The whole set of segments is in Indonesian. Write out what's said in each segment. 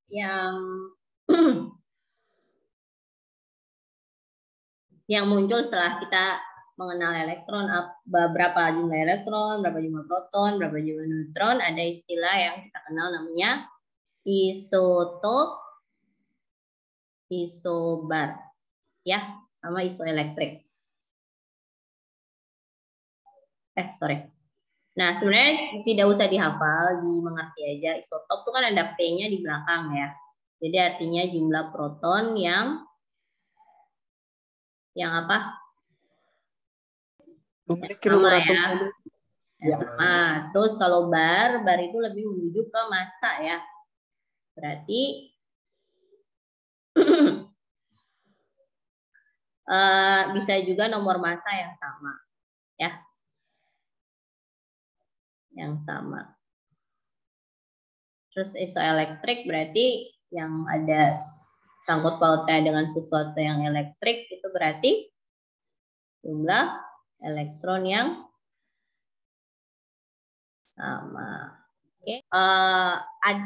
yang yang muncul setelah kita mengenal elektron, berapa jumlah elektron, berapa jumlah proton, berapa jumlah neutron, ada istilah yang kita kenal namanya isotop, isobar, ya, sama isoelektrik. Sorry. Nah, sebenarnya tidak usah dihafal, dimengerti aja. Isotop itu kan ada P-nya di belakang ya. Jadi artinya jumlah proton yang apa? Memiliki Sama nomor ya. atom sama. Ya, sama. Terus kalau bar itu lebih menuju ke massa ya. Berarti bisa juga nomor massa yang sama, ya, yang sama. Terus isoelektrik berarti yang ada sangkut pautnya dengan sesuatu yang elektrik, itu berarti jumlah elektron yang sama. Oke.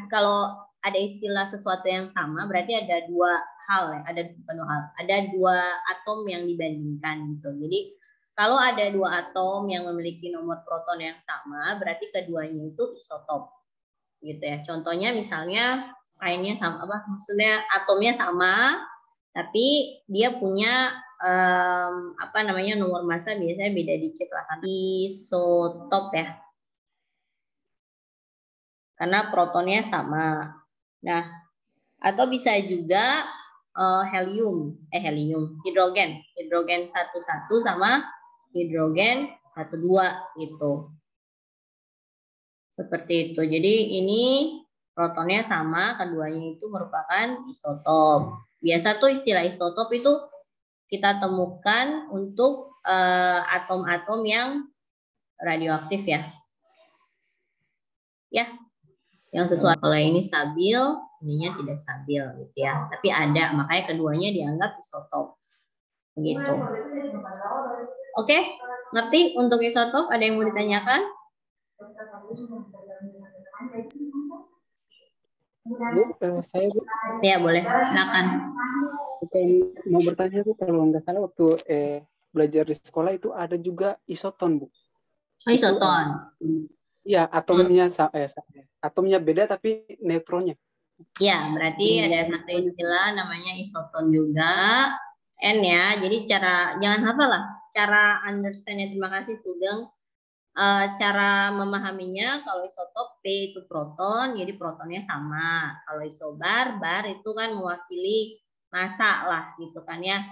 Kalau ada istilah sesuatu yang sama, berarti ada dua hal ya, ada dua atom yang dibandingkan gitu. Jadi kalau ada dua atom yang memiliki nomor proton yang sama, berarti keduanya itu isotop, gitu ya. Contohnya misalnya lainnya sama, maksudnya atomnya sama, tapi dia punya nomor massa biasanya beda dikit lah, isotop ya, karena protonnya sama. Nah, atau bisa juga hidrogen 1,1 sama hidrogen 1,2 gitu. Seperti itu. Jadi ini protonnya sama, keduanya itu merupakan isotop. Biasa tuh istilah isotop itu kita temukan untuk atom-atom yang radioaktif ya. Ya, yang sesuai. Kalau ini stabil, ininya tidak stabil gitu ya. Tapi ada, makanya keduanya dianggap isotop. Begitu. Oke, ngerti untuk isotop? Ada yang mau ditanyakan? Bu, saya Bu. Ya boleh, silakan. Mau bertanya Bu, kalau nggak salah waktu belajar di sekolah itu ada juga isoton Bu. Oh, isoton. Iya, atomnya beda tapi neutronnya. Ya, berarti ada satu istilah namanya isoton juga. N ya. Jadi jangan hafal lah. Cara understand-nya, terima kasih Sugeng. Cara memahaminya, kalau isotop P itu proton, jadi protonnya sama. Kalau isobar, bar itu kan mewakili massa lah gitu kan ya.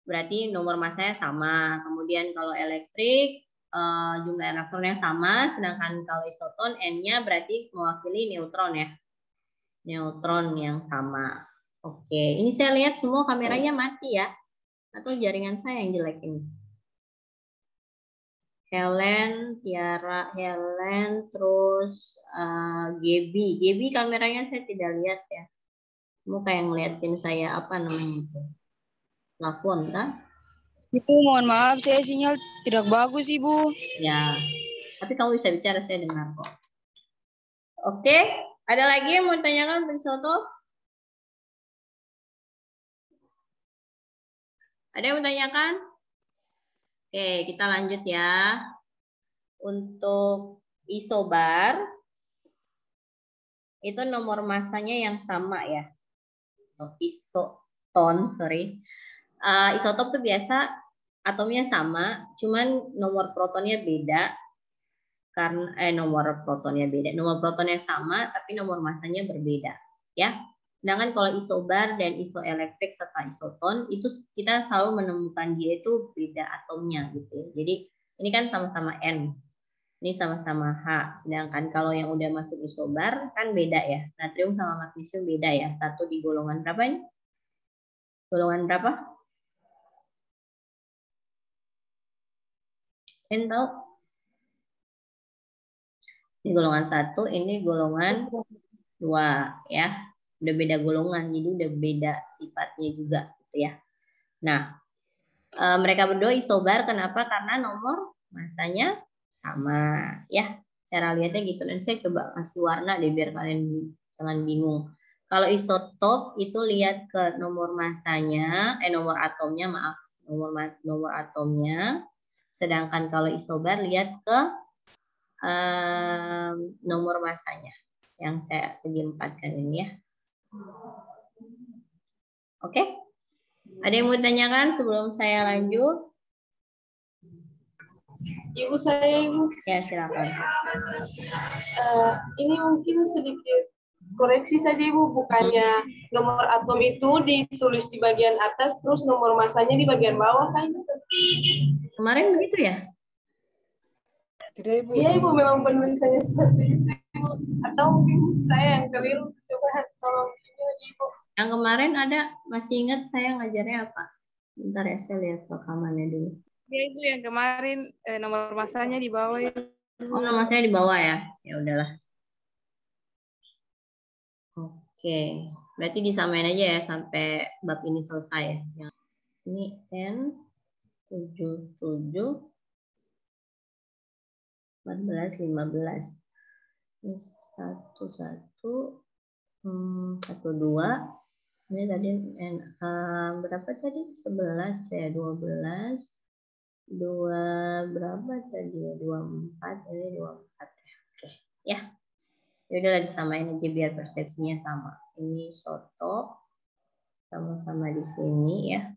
Berarti nomor massanya sama. Kemudian kalau elektrik, jumlah elektronnya sama, sedangkan kalau isoton N-nya berarti mewakili neutron ya. Neutron yang sama. Oke, ini saya lihat semua kameranya mati ya. Atau jaringan saya yang jelek ini. Helen, Tiara, Helen, terus Gaby kameranya saya tidak lihat ya. Kamu kayak ngeliatin saya apa namanya itu? Plafon kan? Ibu, mohon maaf, saya sinyal tidak bagus, Ibu. Ya, tapi kamu bisa bicara, saya dengar kok. Oke, ada lagi yang mau ditanyakan Bung Soto? Ada yang mau ditanyakan? Oke, kita lanjut ya. Untuk isobar, itu nomor massanya yang sama ya. Isotop tuh biasa atomnya sama, cuman nomor protonnya beda. Nomor protonnya sama, tapi nomor massanya berbeda, ya. Sedangkan kalau isobar dan isoelektrik serta isoton itu kita selalu menemukan dia itu beda atomnya gitu. Jadi ini kan sama-sama N, ini sama-sama H. Sedangkan kalau yang udah masuk isobar kan beda ya. Natrium sama magnesium beda ya. Satu di golongan berapa ini? Golongan berapa? N tahu? Ini golongan 1, ini golongan 2 ya. Udah beda golongan, jadi udah beda sifatnya juga gitu ya. Nah, mereka berdua isobar kenapa? Karena nomor massanya sama ya. Cara lihatnya gitu. Dan saya coba kasih warna deh biar kalian jangan bingung. Kalau isotop itu lihat ke nomor masanya, nomor atomnya, maaf, nomor atomnya. Sedangkan kalau isobar lihat ke nomor masanya yang saya segi empatkan ini ya. Oke? Ada yang mau ditanyakan sebelum saya lanjut? Ibu saya, Ibu. Ya, silakan. Ini mungkin sedikit koreksi saja, Ibu. Bukannya nomor atom itu ditulis di bagian atas, terus nomor masanya di bagian bawah, kan? Kemarin begitu ya? Tidak, Ibu. Iya, Ibu, memang penulisannya seperti itu, Ibu. Atau mungkin saya yang keliru. Coba tolong Ibu. Yang kemarin ada, masih ingat saya ngajarnya apa? Bentar ya, saya lihat rekamannya dulu. Ya Ibu, yang kemarin nomor masanya di bawah. Oh, nomor saya di bawah ya? Ya udahlah. Oke, berarti disamain aja ya sampai bab ini selesai ya. Yang ini N77 14 15. Ini 12. Ini tadi berapa tadi? 11 ya, 12. 2 berapa tadi ya? 24, ini 24 ya. Oke, ya. Ya udahlah disamain aja biar persepsinya sama. Ini isotop sama-sama di sini ya.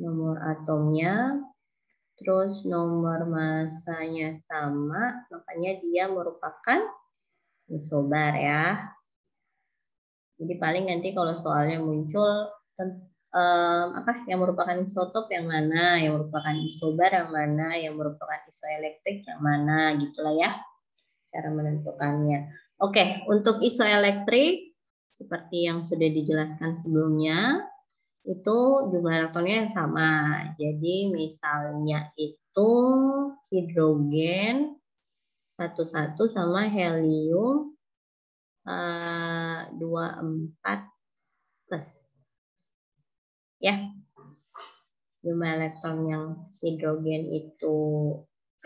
Nomor atomnya, terus nomor masanya sama, makanya dia merupakan isobar ya. Jadi paling nanti kalau soalnya muncul yang merupakan isotop yang mana, yang merupakan isobar yang mana, yang merupakan isoelektrik yang mana, gitulah ya cara menentukannya. Oke, untuk isoelektrik seperti yang sudah dijelaskan sebelumnya, itu jumlah elektronnya yang sama. Jadi misalnya itu hidrogen 11 sama helium 24 plus. Ya. Jumlah elektron yang hidrogen itu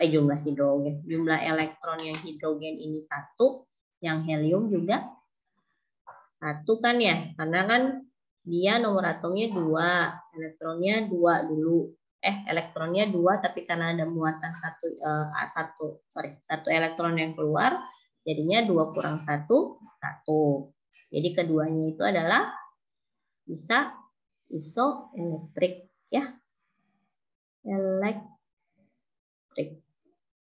jumlah elektron yang hidrogen ini 1, yang helium juga 1 kan ya, karena kan dia nomor atomnya 2, elektronnya 2 dulu. Elektronnya 2 tapi karena ada muatan 1 elektron yang keluar, jadinya 2 kurang 1, 1. Jadi keduanya itu adalah bisa isoelektrik ya. Elektrik.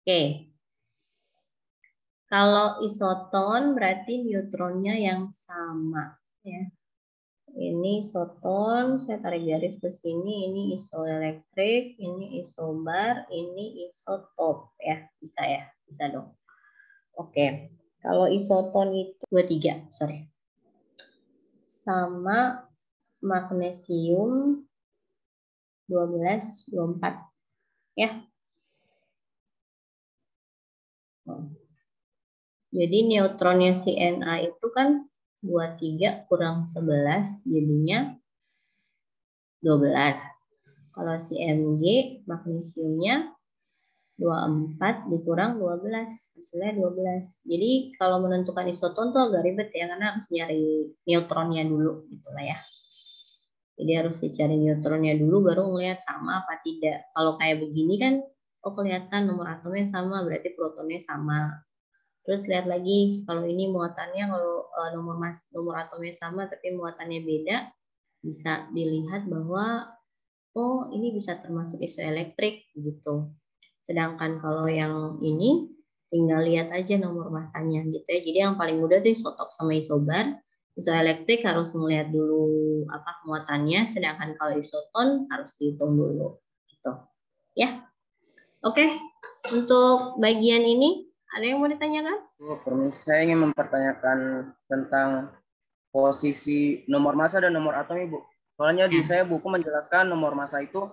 Oke. Kalau isoton berarti neutronnya yang sama ya. Ini isoton, saya tarik garis ke sini, ini isoelektrik, ini isobar, ini isotop ya. Bisa ya? Bisa dong. Oke. Kalau isoton itu 23, sorry. Sama magnesium 12, 24 ya. Jadi neutronnya si Na itu kan 23 kurang 11 jadinya 12. Kalau si Mg magnesiumnya 24 dikurang 12 hasilnya 12. Jadi kalau menentukan isoton tuh agak ribet ya karena harus nyari neutronnya dulu gitulah ya. Jadi harus dicari neutronnya dulu baru ngelihat sama apa tidak. Kalau kayak begini kan kelihatan nomor atomnya sama berarti protonnya sama. Terus lihat lagi kalau ini muatannya kalau nomor atomnya sama tapi muatannya beda bisa dilihat bahwa ini bisa termasuk isoelektrik gitu. Sedangkan kalau yang ini tinggal lihat aja nomor masanya gitu ya. Jadi yang paling mudah tuh isotop sama isobar. Isoelektrik harus melihat dulu apa muatannya, sedangkan kalau isoton harus dihitung dulu gitu. Ya. Oke. Untuk bagian ini ada yang mau ditanyakan? Permisi, saya ingin mempertanyakan tentang posisi nomor massa dan nomor atom, Ibu. Soalnya di saya buku menjelaskan nomor massa itu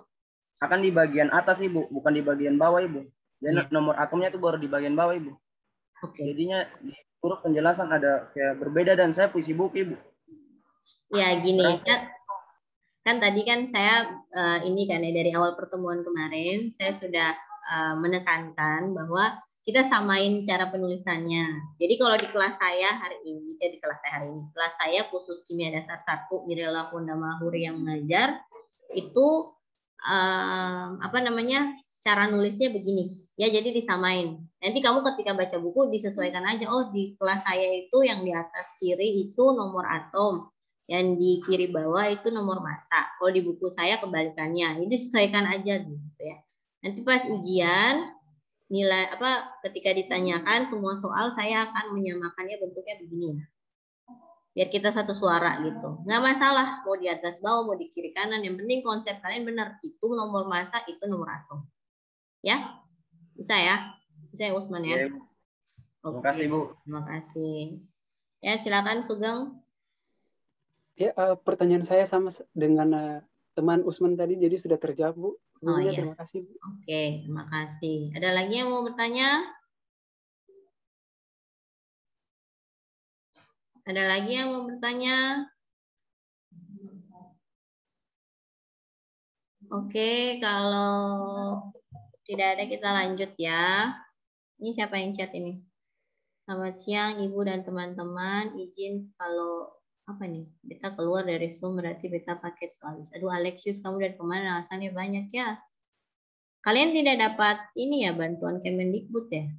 akan di bagian atas, Ibu, bukan di bagian bawah, Ibu. Jadi nomor atomnya itu baru di bagian bawah, Ibu. Oke. Jadinya di huruf penjelasan ada kayak berbeda dan saya puisi buku, Ibu. Ya gini, kan tadi kan saya ini kan ya dari awal pertemuan kemarin saya sudah menekankan bahwa kita samain cara penulisannya. Jadi kalau di kelas saya hari ini, kelas saya khusus kimia dasar 1 Mirella Honda Mahuri yang mengajar itu cara nulisnya begini ya, jadi disamain. Nanti kamu ketika baca buku disesuaikan aja, oh di kelas saya itu yang di atas kiri itu nomor atom, yang di kiri bawah itu nomor massa. Kalau di buku saya kebalikannya, ini disesuaikan aja gitu ya. Nanti pas ujian nilai ketika ditanyakan semua soal saya akan menyamakannya bentuknya begini ya, biar kita satu suara gitu. Nggak masalah mau di atas bawah mau di kiri kanan, yang penting konsep kalian benar, itu nomor massa itu nomor atom ya. Bisa ya Usman ya. Terima kasih Bu. Terima kasih ya, silakan Sugeng. Ya, pertanyaan saya sama dengan teman Usman tadi, jadi sudah terjawab Bu. Sebelumnya iya. Terima kasih Bu. Oke, terima kasih. Ada lagi yang mau bertanya? Ada lagi yang mau bertanya? Oke, kalau tidak ada kita lanjut ya. Ini siapa yang chat ini? Selamat siang Ibu dan teman-teman. Izin kalau Beta keluar dari Zoom berarti Beta paket sekali. Aduh Alexius, kamu dari kemana? Alasannya banyak ya. Kalian tidak dapat ini ya, bantuan Kemendikbud ya?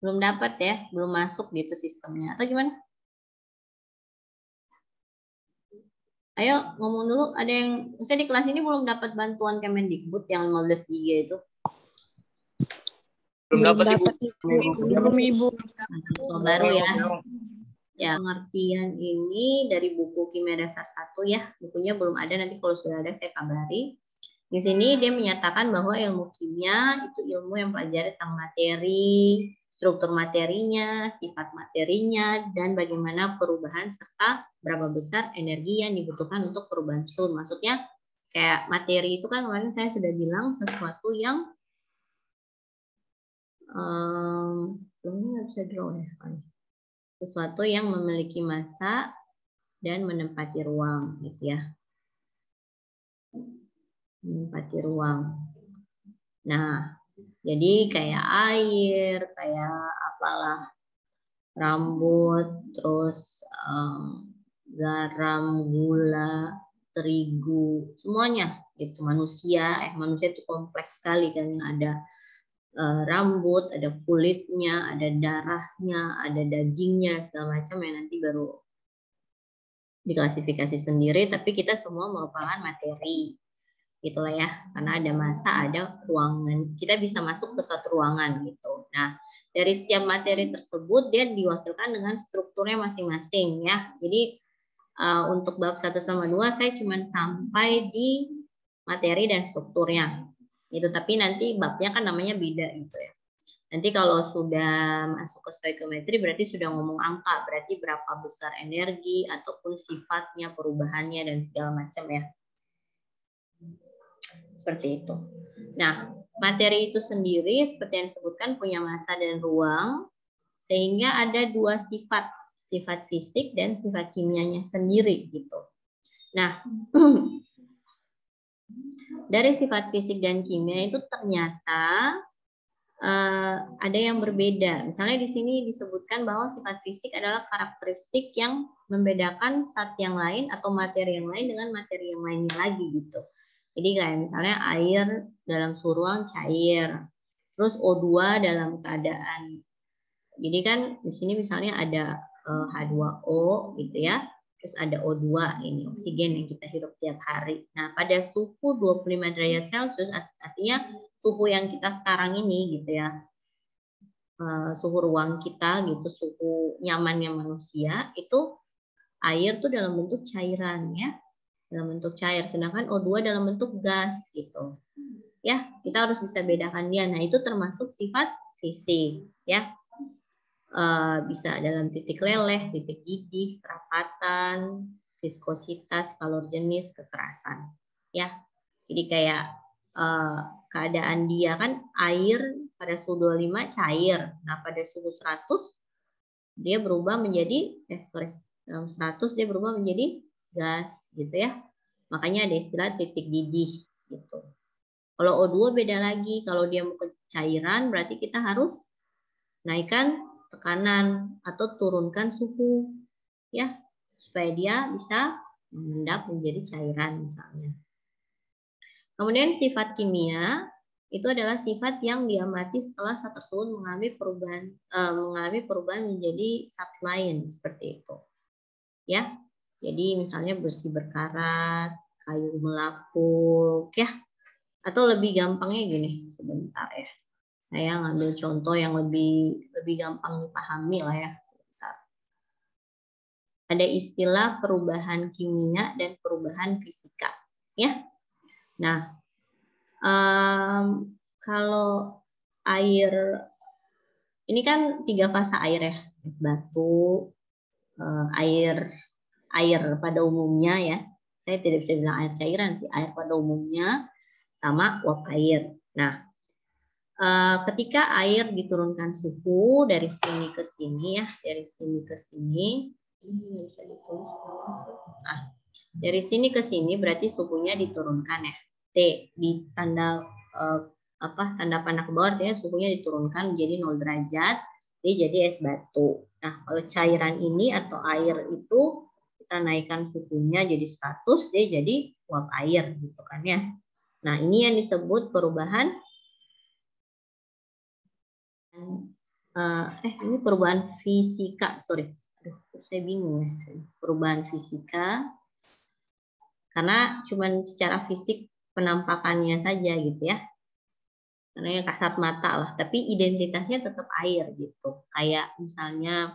Belum dapat ya? Belum masuk gitu sistemnya atau gimana? Ayo ngomong dulu, ada yang misalnya di kelas ini belum dapat bantuan Kemendikbud yang 15 GB itu? Belum dapat Ibu. Mahasiswa baru ya. Ya, pengertian ini dari buku Kimia Dasar 1 ya. Bukunya belum ada, nanti kalau sudah ada saya kabari. Di sini dia menyatakan bahwa ilmu kimia itu ilmu yang pelajari tentang materi, struktur materinya, sifat materinya, dan bagaimana perubahan serta berapa besar energi yang dibutuhkan untuk perubahan tersebut. Maksudnya kayak materi itu kan kemarin saya sudah bilang sesuatu yang nggak bisa draw ya, sesuatu yang memiliki massa dan menempati ruang, gitu ya. Menempati ruang. Nah, jadi kayak air, kayak apalah, rambut, terus garam, gula, terigu, semuanya gitu. Manusia itu kompleks sekali kan, ada rambut, ada kulitnya, ada darahnya, ada dagingnya, segala macam yang nanti baru diklasifikasi sendiri. Tapi kita semua merupakan materi. Gitulah ya, karena ada massa, ada ruangan, kita bisa masuk ke suatu ruangan gitu. Nah, dari setiap materi tersebut dia diwakilkan dengan strukturnya masing-masing ya. Jadi untuk bab 1 sama 2 saya cuma sampai di materi dan strukturnya itu, tapi nanti babnya kan namanya beda gitu ya. Nanti kalau sudah masuk ke stoikiometri berarti sudah ngomong angka, berarti berapa besar energi ataupun sifatnya, perubahannya dan segala macam ya. Seperti itu. Nah, materi itu sendiri seperti yang disebutkan punya massa dan ruang, sehingga ada dua sifat, sifat fisik dan sifat kimianya sendiri gitu. Nah, dari sifat fisik dan kimia itu ternyata ada yang berbeda. Misalnya di sini disebutkan bahwa sifat fisik adalah karakteristik yang membedakan zat yang lain atau materi yang lain dengan materi yang lainnya lagi gitu. Jadi kayak misalnya air dalam suhu ruang cair, terus O2 dalam keadaan. Jadi kan di sini misalnya ada H2O gitu ya, terus ada O2 ini oksigen yang kita hirup tiap hari. Nah pada suhu 25 derajat Celcius artinya suhu yang kita sekarang ini gitu ya, suhu ruang kita gitu, suhu nyamannya manusia itu air tuh dalam bentuk cairan ya. Dalam bentuk cair, sedangkan O2 dalam bentuk gas gitu. Ya, kita harus bisa bedakan dia. Nah, itu termasuk sifat fisik ya. Bisa dalam titik leleh, titik didih, kerapatan, viskositas, kalor jenis, kekerasan. Ya. Jadi kayak keadaan dia kan air pada suhu 25 cair. Nah, pada suhu 100 dia berubah menjadi dalam 100 dia berubah menjadi gas gitu ya. Makanya ada istilah titik didih gitu. Kalau O2 beda lagi. Kalau dia mau ke cairan berarti kita harus naikkan tekanan atau turunkan suhu ya supaya dia bisa mengendap menjadi cairan misalnya. Kemudian sifat kimia itu adalah sifat yang diamati setelah zat tersebut mengalami perubahan menjadi zat lain seperti itu. Ya. Jadi misalnya bersih berkarat, kayu melapuk ya. Atau lebih gampangnya gini, sebentar ya. Saya ngambil contoh yang lebih gampang dipahami lah ya. Sebentar. Ada istilah perubahan kimia dan perubahan fisika ya. Nah, kalau air ini kan 3 fase air ya, es batu, air pada umumnya ya. Saya tidak bisa bilang air cairan sih, air pada umumnya sama uap air. Nah, ketika air diturunkan suhu dari sini ke sini ya, dari sini ke sini, ini bisa ditulis. Nah, dari sini ke sini berarti suhunya diturunkan ya. T di tanda tanda panah ke bawah ya, suhunya diturunkan menjadi 0 derajat, dia jadi es batu. Nah, kalau cairan ini atau air itu kita naikkan suhunya jadi 100, dia jadi uap air gitu kan ya. Nah, ini yang disebut perubahan ini perubahan fisika, sorry. Aduh, saya bingung ya. Perubahan fisika karena cuman secara fisik penampakannya saja gitu ya. Karena yang kasat mata lah, tapi identitasnya tetap air gitu. Kayak misalnya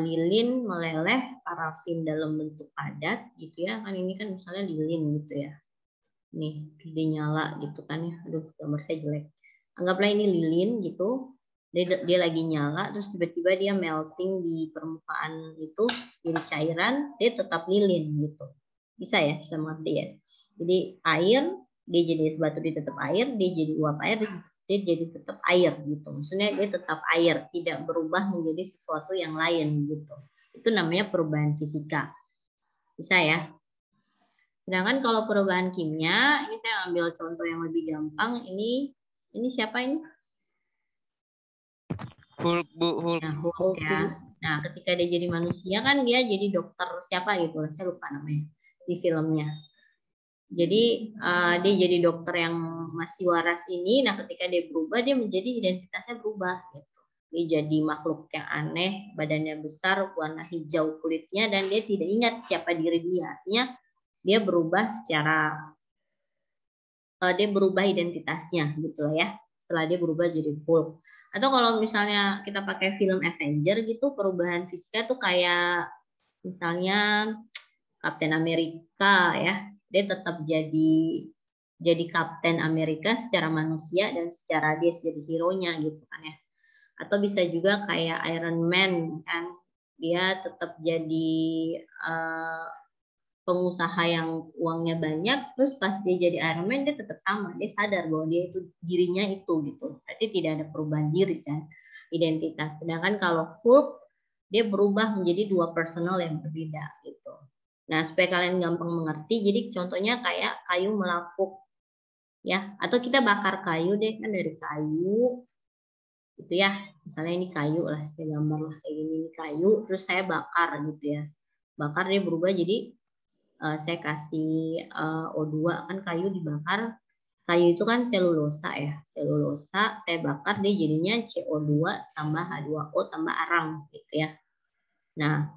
lilin meleleh parafin dalam bentuk padat gitu ya. Kan ini kan misalnya lilin gitu ya. Nih, dia nyala gitu kan ya. Aduh, gambar saya jelek. Anggaplah ini lilin gitu. Dia lagi nyala, terus tiba-tiba dia melting di permukaan itu jadi cairan, dia tetap lilin gitu. Bisa ya, bisa mengerti ya. Jadi air, dia jadi es batu, dia tetap air, dia jadi uap air, dia jadi tetap air gitu. Maksudnya dia tetap air, tidak berubah menjadi sesuatu yang lain gitu. Itu namanya perubahan fisika. Bisa ya. Sedangkan kalau perubahan kimia, ini saya ambil contoh yang lebih gampang. Ini siapa ini? Hulk, Bu, Hulk. Nah, Hulk ya. Nah, ketika dia jadi manusia kan dia jadi dokter siapa gitu, saya lupa namanya di filmnya. Jadi dia jadi dokter yang masih waras ini. Nah, ketika dia berubah, dia menjadi identitasnya berubah gitu. Dia jadi makhluk yang aneh, badannya besar, warna hijau kulitnya, dan dia tidak ingat siapa diri dia. Artinya dia berubah dia berubah identitasnya gitu ya. Setelah dia berubah jadi Hulk. Atau kalau misalnya kita pakai film Avenger gitu, perubahan fisika tuh kayak misalnya Kapten Amerika ya, dia tetap jadi Kapten Amerika secara manusia dan secara dia jadi hero-nya gitu kan ya. Atau bisa juga kayak Iron Man kan, dia tetap jadi pengusaha yang uangnya banyak, terus pas dia jadi Iron Man dia tetap sama, dia sadar bahwa dia itu dirinya itu gitu. Berarti tidak ada perubahan diri kan, identitas. Sedangkan kalau Hulk dia berubah menjadi 2 personal yang berbeda gitu. Nah, supaya kalian gampang mengerti, jadi contohnya kayak kayu melapuk ya, atau kita bakar kayu deh kan, dari kayu gitu ya. Misalnya ini kayu lah, saya gambar lah kayak gini, ini kayu, terus saya bakar gitu ya. Bakar dia berubah jadi saya kasih O2 kan, kayu dibakar, kayu itu kan selulosa ya, selulosa saya bakar dia jadinya CO2 tambah H2O tambah arang gitu ya. Nah,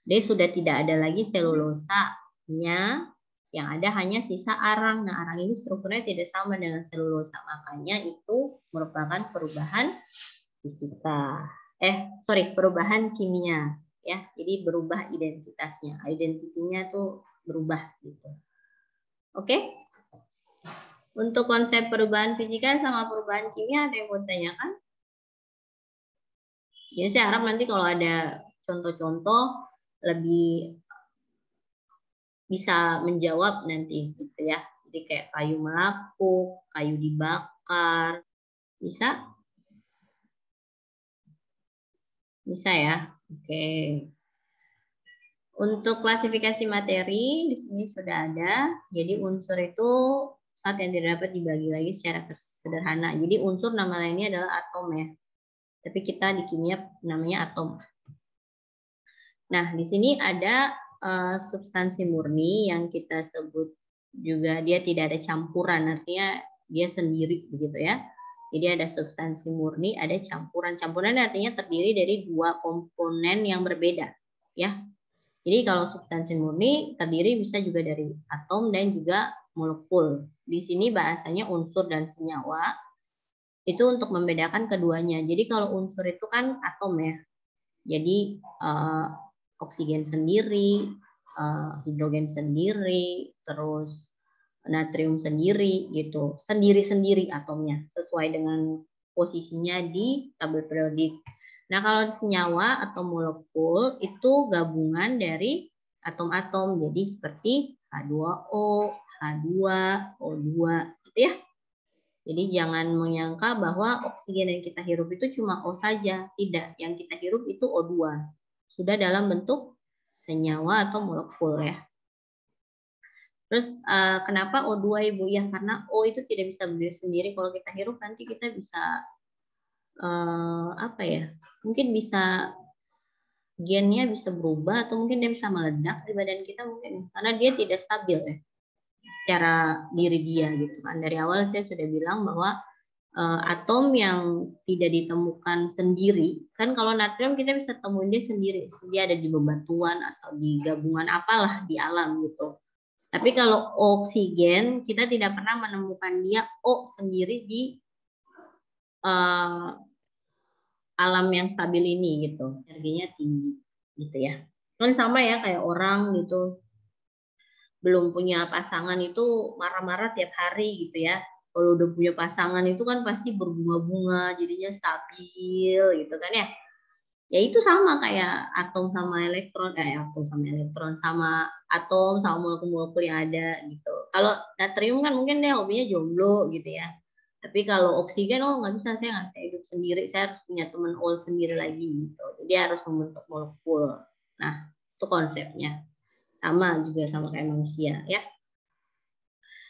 dia sudah tidak ada lagi selulosanya, yang ada hanya sisa arang. Nah, arang ini strukturnya tidak sama dengan selulosa, makanya itu merupakan perubahan fisika. Perubahan kimia ya. Jadi berubah identitasnya, identitinya tuh berubah gitu. Oke? Untuk konsep perubahan fisika sama perubahan kimia ada yang mau ditanyakan? Jadi saya harap nanti kalau ada contoh-contoh lebih bisa menjawab nanti gitu ya. Jadi kayak kayu melapuk, kayu dibakar, bisa? Bisa ya? Oke. Untuk klasifikasi materi di sini sudah ada. Jadi unsur itu zat yang tidak dapat dibagi lagi secara sederhana. Jadi unsur nama lainnya adalah atom ya. Tapi kita di kimia namanya atom. Nah, di sini ada substansi murni yang kita sebut juga dia tidak ada campuran, artinya dia sendiri begitu ya. Jadi ada substansi murni, ada campuran. Campuran artinya terdiri dari dua komponen yang berbeda, ya. Jadi kalau substansi murni terdiri bisa juga dari atom dan juga molekul. Di sini bahasanya unsur dan senyawa. Itu untuk membedakan keduanya. Jadi kalau unsur itu kan atom ya. Jadi oksigen sendiri, hidrogen sendiri, terus natrium sendiri gitu. Sendiri-sendiri atomnya sesuai dengan posisinya di tabel periodik. Nah, kalau senyawa atau molekul itu gabungan dari atom-atom. Jadi seperti H2O, H2, O2 gitu ya. Jadi jangan menyangka bahwa oksigen yang kita hirup itu cuma O saja. Tidak, yang kita hirup itu O2. Sudah dalam bentuk senyawa atau molekul ya. Terus kenapa O2 Ibu? Ya karena O itu tidak bisa berdiri sendiri. Kalau kita hirup nanti kita bisa apa ya? Mungkin bisa gennya bisa berubah atau mungkin dia bisa meledak di badan kita mungkin karena dia tidak stabil ya secara diri dia gitu kan. Dari awal saya sudah bilang bahwa atom yang tidak ditemukan sendiri, kan kalau natrium kita bisa temuin dia sendiri, dia ada di bebatuan atau di gabungan apalah di alam gitu. Tapi kalau oksigen kita tidak pernah menemukan dia O sendiri di alam yang stabil ini gitu, energinya tinggi gitu ya. Kan sama ya kayak orang gitu belum punya pasangan itu marah-marah tiap hari gitu ya. Kalau udah punya pasangan itu kan pasti berbunga-bunga, jadinya stabil gitu kan ya. Ya itu sama kayak atom sama elektron, sama atom sama molekul-molekul yang ada gitu. Kalau natrium kan mungkin dia hobinya jomblo gitu ya. Tapi kalau oksigen, oh nggak bisa, saya nggak bisa hidup sendiri, saya harus punya teman ol sendiri lagi gitu. Jadi harus membentuk molekul. Nah, itu konsepnya. Sama juga sama kayak manusia ya.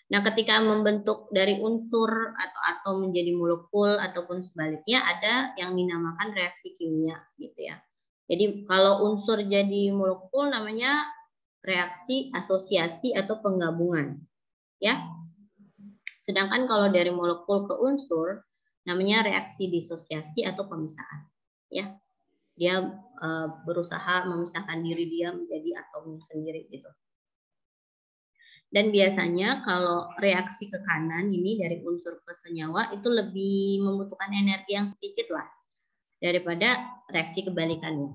Nah, ketika membentuk dari unsur atau atom menjadi molekul ataupun sebaliknya ada yang dinamakan reaksi kimia gitu ya. Jadi kalau unsur jadi molekul namanya reaksi asosiasi atau penggabungan. Ya. Sedangkan kalau dari molekul ke unsur namanya reaksi disosiasi atau pemisahan. Ya. Dia berusaha memisahkan diri dia menjadi atomnya sendiri gitu. Dan biasanya kalau reaksi ke kanan ini dari unsur ke senyawa itu lebih membutuhkan energi yang sedikit lah daripada reaksi kebalikannya.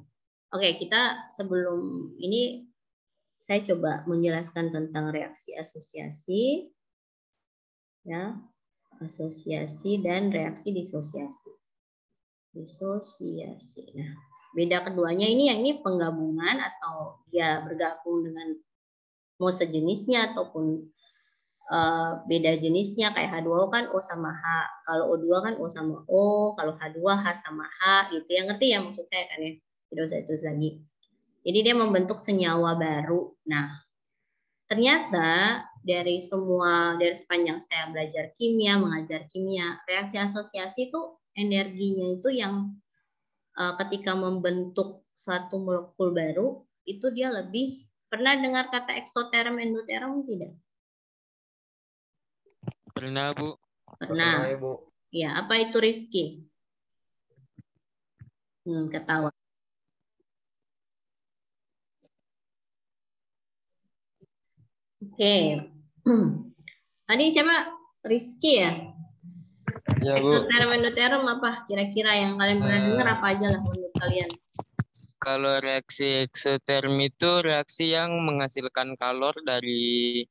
Oke, kita sebelum ini saya coba menjelaskan tentang reaksi asosiasi, ya, asosiasi dan reaksi disosiasi. Disosiasi. Nah, beda keduanya ini yang ini penggabungan atau dia bergabung dengan mau sejenisnya ataupun beda jenisnya kayak H2O kan O sama H, kalau O2 kan O sama O, kalau H2 H sama H gitu. Yang ngerti ya maksud saya kan ya, tidak usah itu lagi. Jadi dia membentuk senyawa baru. Nah, ternyata dari sepanjang saya belajar kimia, mengajar kimia, reaksi asosiasi itu energinya itu yang ketika membentuk satu molekul baru itu dia lebih. Pernah dengar kata eksoterm, endoterm tidak? Pernah, Bu. Pernah. Bu. Ya, apa itu Rizky? Ketawa. Oke. Tadi siapa? Rizky ya? Ya, Bu. Eksoterm, endoterm apa? Kira-kira yang kalian pernah dengar apa aja lah menurut kalian? Kalau reaksi eksoterm itu reaksi yang menghasilkan kalor dari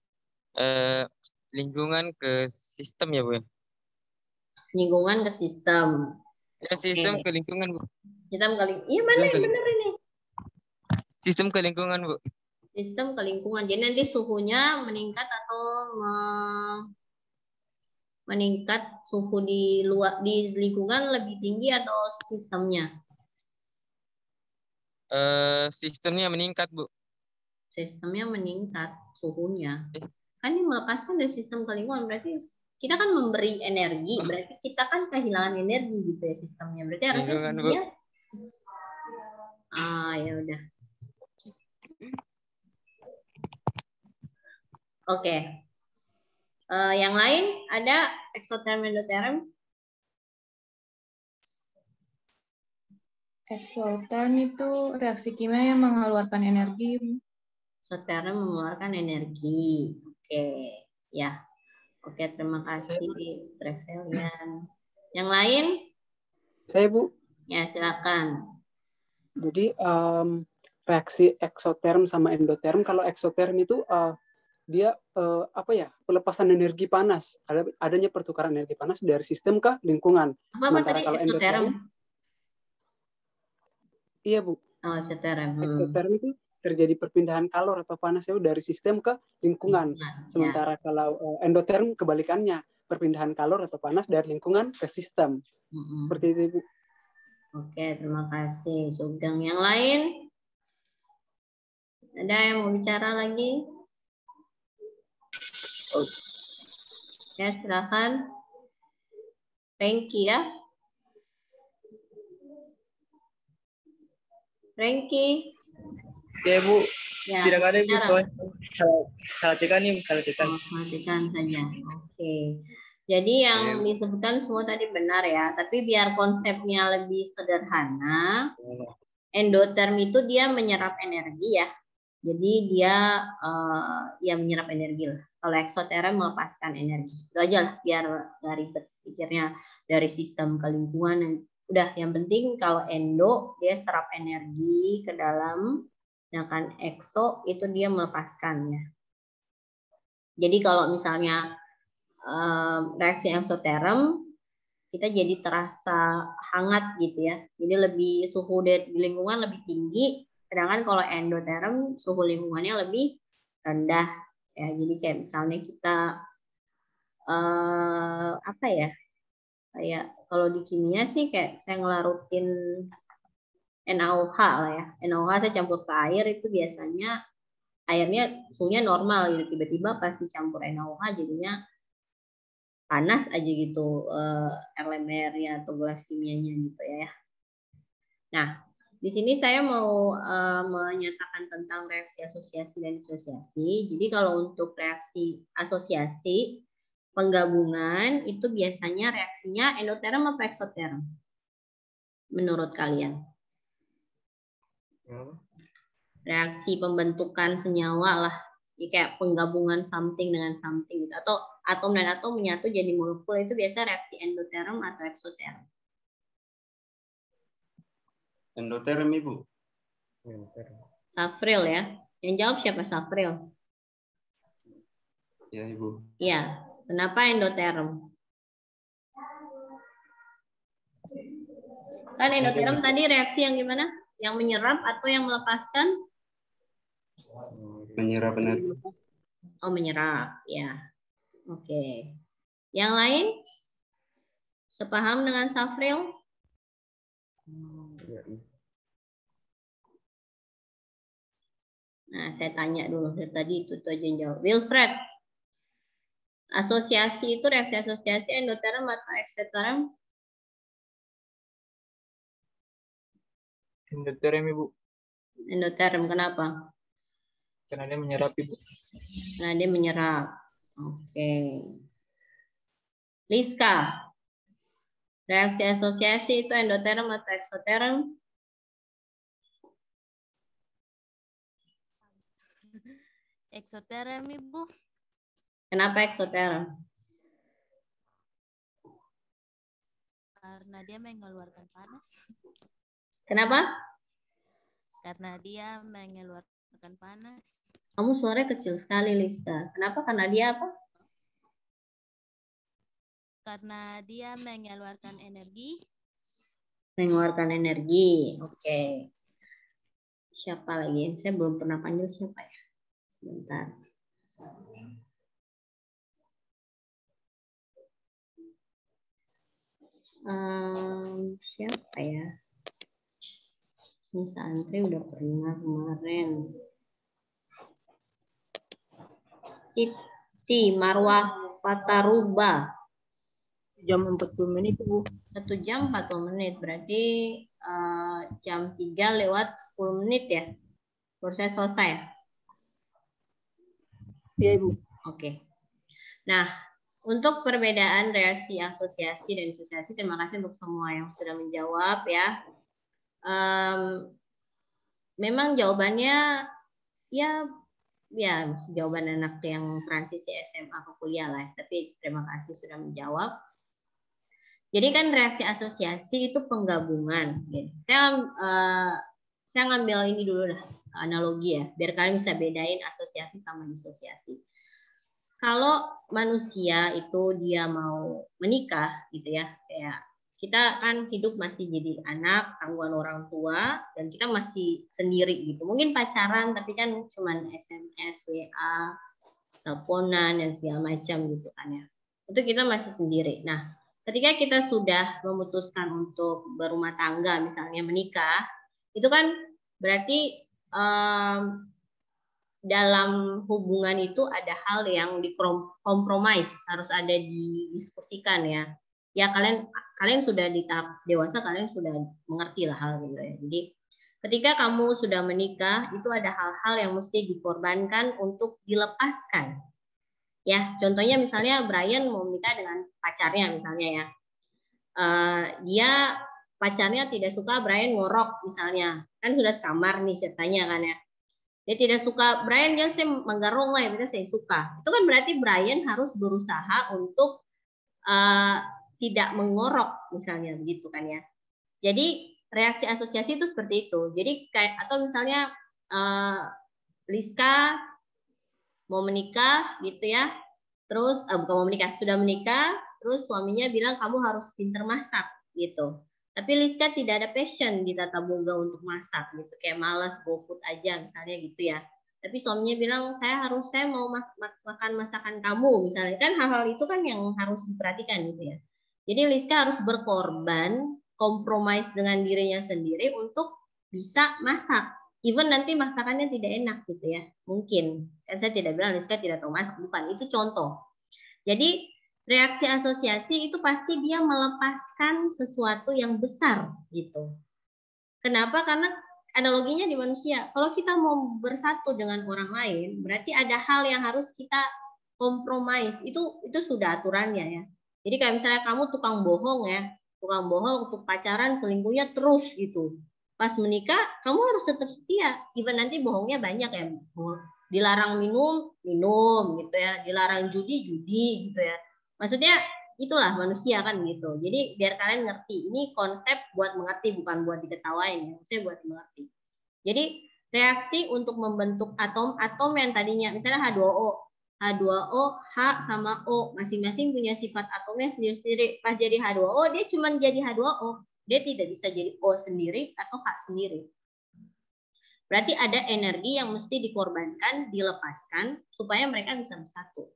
lingkungan ke sistem ya, Bu? Lingkungan ke sistem. Ya, sistem ke lingkungan, Bu. Sistem ke lingkungan. Iya, mana yang benar ini? Sistem ke lingkungan, Bu. Sistem ke lingkungan. Jadi nanti suhunya meningkat atau meningkat suhu di luar di lingkungan lebih tinggi atau sistemnya? Sistemnya meningkat, Bu. Sistemnya meningkat suhunya. Kan yang melepaskan dari sistem ke lingkungan, berarti kita kan memberi energi, berarti kita kan kehilangan energi gitu ya sistemnya. Berarti harusnya Lingkungan, Bu. dia ya udah. Oke. Yang lain ada eksoterm, endoterm. Eksoterm itu reaksi kimia yang mengeluarkan energi. Eksoterm mengeluarkan energi. Oke, ya. Oke, terima kasih Trevelian. Yang lain? Saya, Bu. Ya, silakan. Jadi reaksi eksoterm sama endoterm, kalau eksoterm itu dia apa ya, pelepasan energi panas, adanya pertukaran energi panas dari sistem ke lingkungan. Apa Sementara tadi kalau eksoterm? endoterm, iya Bu, Oh, eksoterm. eksoterm itu terjadi perpindahan kalor atau panas ya dari sistem ke lingkungan. Sementara kalau endoterm kebalikannya, perpindahan kalor atau panas dari lingkungan ke sistem. Seperti itu, Bu. Oke, terima kasih Sugeng. Yang lain? Ada yang mau bicara lagi? Ya, silakan. Frankie ya. Frankie. Oke, Bu. Ya, Tidak ada, Bu. bicara. Salah tekan nih, salah tekan. Matikan saja. Oke. Jadi yang disebutkan semua tadi benar ya, tapi biar konsepnya lebih sederhana, endoterm itu dia menyerap energi ya. Jadi dia ya menyerap energi lah. Kalau eksoterm melepaskan energi. Itu aja lah biar nggak ribet pikirnya dari sistem ke lingkungan. Udah, yang penting kalau endo dia serap energi ke dalam, sedangkan ekso itu dia melepaskannya. Jadi kalau misalnya reaksi eksoterm kita jadi terasa hangat gitu ya. Jadi lebih suhu di lingkungan lebih tinggi, sedangkan kalau endoterm suhu lingkungannya lebih rendah ya. Jadi kayak misalnya kita apa ya? Kayak kalau di kimia sih kayak saya ngelarutin NaOH lah ya. NaOH saya campur ke air itu biasanya airnya suhunya normal gitu. Tiba-tiba pas dicampur NaOH jadinya panas aja gitu elemennya atau gelas kimianya gitu ya. Nah, di sini saya mau menyatakan tentang reaksi asosiasi dan disosiasi. Jadi kalau untuk reaksi asosiasi penggabungan itu biasanya reaksinya endoterm atau eksoterm? Menurut kalian? Reaksi pembentukan senyawa lah. Jadi kayak penggabungan something dengan something gitu. Atau atom dan atom menyatu jadi molekul itu biasa reaksi endoterm atau eksoterm? Endoterm, Ibu. Safril ya. Yang jawab siapa? Safril? Ya, Ibu. Iya. Kenapa endoterm? Kan endoterm tadi reaksi yang gimana? Yang menyerap atau yang melepaskan? Menyerap energi. Oh, menyerap. Ya. Oke. Yang lain? Sepaham dengan Safril? Nah, saya tanya dulu. Dari tadi itu aja yang jawab. Wilfred. Asosiasi itu reaksi asosiasi endoterm atau eksoterm? Endoterm, Ibu. Endoterm, kenapa? Karena dia menyerap, Ibu. Nah, dia menyerap. Oke. Liska. Reaksi asosiasi itu endoterm atau eksoterm? Eksoterm, Ibu. Kenapa eksoterm? Karena dia mengeluarkan panas. Kenapa? Karena dia mengeluarkan panas. Kamu suaranya kecil sekali, Liska. Kenapa? Karena dia apa? Karena dia mengeluarkan energi. Mengeluarkan energi. Oke. Siapa lagi? Saya belum pernah panggil siapa ya. Sebentar. Siapa ya? Ini santri udah pernah kemarin. Marwah Fataruba. Jam 40 menit, Bu. 1 jam 40 menit. Berarti jam 3 lewat 10 menit ya. Proses selesai. Iya, Ibu. Oke. Nah, untuk perbedaan reaksi asosiasi dan disosiasi, terima kasih untuk semua yang sudah menjawab ya. Memang jawabannya ya jawaban anak yang transisi SMA ke kuliah lah. Tapi terima kasih sudah menjawab. Jadi kan reaksi asosiasi itu penggabungan. Saya ngambil ini dulu lah, analogi ya, biar kalian bisa bedain asosiasi sama disosiasi. Kalau manusia itu dia mau menikah gitu ya, kayak kita kan hidup masih jadi anak, tanggungan orang tua, dan kita masih sendiri gitu. Mungkin pacaran tapi kan cuman SMS, WA, teleponan dan segala macam gitu kan ya. Itu kita masih sendiri. Nah, ketika kita sudah memutuskan untuk berumah tangga, misalnya menikah, itu kan berarti dalam hubungan itu ada hal yang dikompromis, harus ada didiskusikan ya. Ya kalian sudah di tahap dewasa, kalian sudah mengerti lah hal gitu ya. Jadi ketika kamu sudah menikah, itu ada hal-hal yang mesti dikorbankan untuk dilepaskan. Ya, contohnya misalnya Brian mau menikah dengan pacarnya misalnya ya. Dia pacarnya tidak suka Brian ngorok misalnya. Kan sudah sekamar nih ceritanya kan ya. Dia tidak suka Brian, dia saya menggarong lah ya, saya suka. Itu kan berarti Brian harus berusaha untuk tidak mengorok misalnya begitu kan ya. Jadi reaksi asosiasi itu seperti itu. Jadi kayak atau misalnya Liska mau menikah gitu ya. Terus bukan mau menikah, sudah menikah, terus suaminya bilang kamu harus pintar masak gitu. Tapi Liska tidak ada passion di tata boga untuk masak gitu, kayak malas GoFood aja misalnya gitu ya. Tapi suaminya bilang saya mau makan masakan kamu misalnya, kan hal-hal itu kan yang harus diperhatikan gitu ya. Jadi Liska harus berkorban, kompromis dengan dirinya sendiri untuk bisa masak. Even nanti masakannya tidak enak gitu ya, mungkin. Kan saya tidak bilang Liska tidak tahu masak, bukan. Itu contoh. Jadi reaksi asosiasi itu pasti dia melepaskan sesuatu yang besar gitu. Kenapa? Karena analoginya di manusia. Kalau kita mau bersatu dengan orang lain, berarti ada hal yang harus kita kompromis. Itu sudah aturannya ya. Jadi kayak misalnya kamu tukang bohong ya, tukang bohong untuk pacaran selingkuhnya terus gitu. Pas menikah kamu harus tetap setia. Even nanti bohongnya banyak ya. Dilarang minum gitu ya. Dilarang judi gitu ya. Maksudnya itulah manusia kan gitu. Jadi biar kalian ngerti. Ini konsep buat mengerti, bukan buat diketawain. Maksudnya buat mengerti. Jadi reaksi untuk membentuk atom yang tadinya misalnya H2O. H2O, H sama O. Masing-masing punya sifat atomnya sendiri-sendiri. Pas jadi H2O, dia cuma jadi H2O. Dia tidak bisa jadi O sendiri atau H sendiri. Berarti ada energi yang mesti dikorbankan, dilepaskan, supaya mereka bisa bersatu.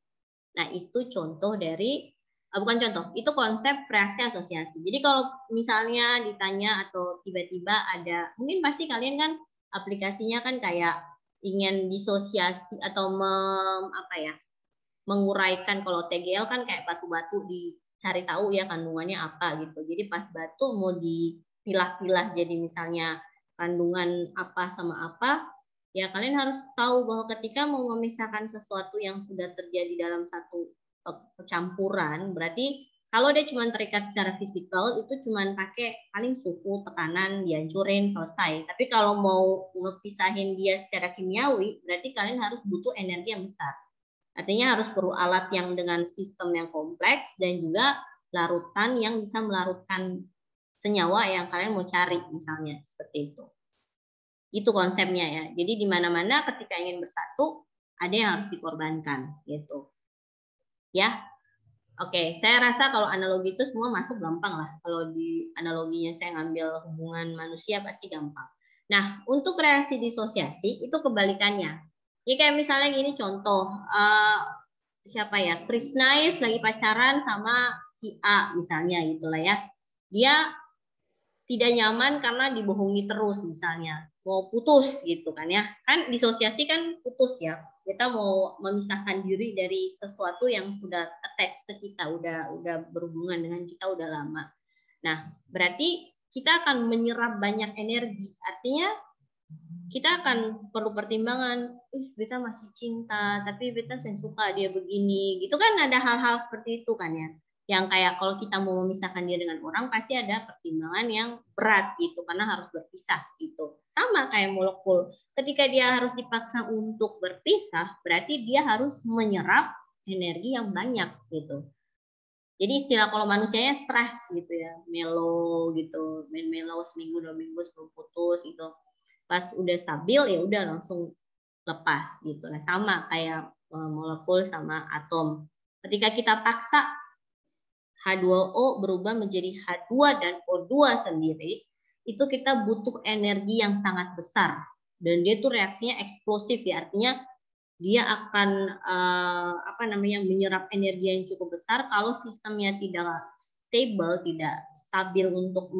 Nah, itu contoh dari, bukan contoh, itu konsep reaksi asosiasi. Jadi kalau misalnya ditanya atau tiba-tiba ada, mungkin pasti kalian kan aplikasinya kan kayak ingin disosiasi atau menguraikan. Kalau TGL kan kayak batu-batu dicari tahu ya kandungannya apa gitu. Jadi pas batu mau dipilah-pilah jadi misalnya kandungan apa sama apa, ya kalian harus tahu bahwa ketika mau memisahkan sesuatu yang sudah terjadi dalam satu campuran, berarti kalau dia cuma terikat secara fisikal itu cuma pakai paling suhu, tekanan, dihancurin, selesai. Tapi kalau mau ngepisahin dia secara kimiawi, berarti kalian harus butuh energi yang besar. Artinya harus perlu alat yang dengan sistem yang kompleks dan juga larutan yang bisa melarutkan senyawa yang kalian mau cari misalnya seperti itu. Itu konsepnya ya. Jadi di mana-mana ketika ingin bersatu ada yang harus dikorbankan gitu. Ya. Oke, saya rasa kalau analogi itu semua masuk gampang lah. Kalau di analoginya saya ngambil hubungan manusia pasti gampang. Nah, untuk reaksi disosiasi itu kebalikannya. Jadi kayak misalnya gini contoh, siapa ya? Chris Nice lagi pacaran sama si A misalnya gitulah ya. Dia tidak nyaman karena dibohongi terus misalnya, mau putus gitu kan ya. Kan disosiasi kan putus ya. Kita mau memisahkan diri dari sesuatu yang sudah attach ke kita, udah berhubungan dengan kita udah lama. Nah, berarti kita akan menyerap banyak energi. Artinya kita akan perlu pertimbangan, beta masih cinta, tapi beta saya suka dia begini, gitu kan, ada hal-hal seperti itu kan ya. Yang kayak kalau kita mau memisahkan dia dengan orang, pasti ada pertimbangan yang berat gitu, karena harus berpisah gitu. Sama kayak molekul, ketika dia harus dipaksa untuk berpisah, berarti dia harus menyerap energi yang banyak gitu. Jadi istilah kalau manusianya stres gitu ya, melo gitu, main melo seminggu 2 minggu sebelum putus gitu. Pas udah stabil ya udah langsung lepas gitu. Nah, sama kayak molekul sama atom. Ketika kita paksa H2O berubah menjadi H2 dan O2 sendiri, itu kita butuh energi yang sangat besar. Dan dia tuh reaksinya eksplosif ya, artinya dia akan menyerap energi yang cukup besar kalau sistemnya tidak stable, tidak stabil untuk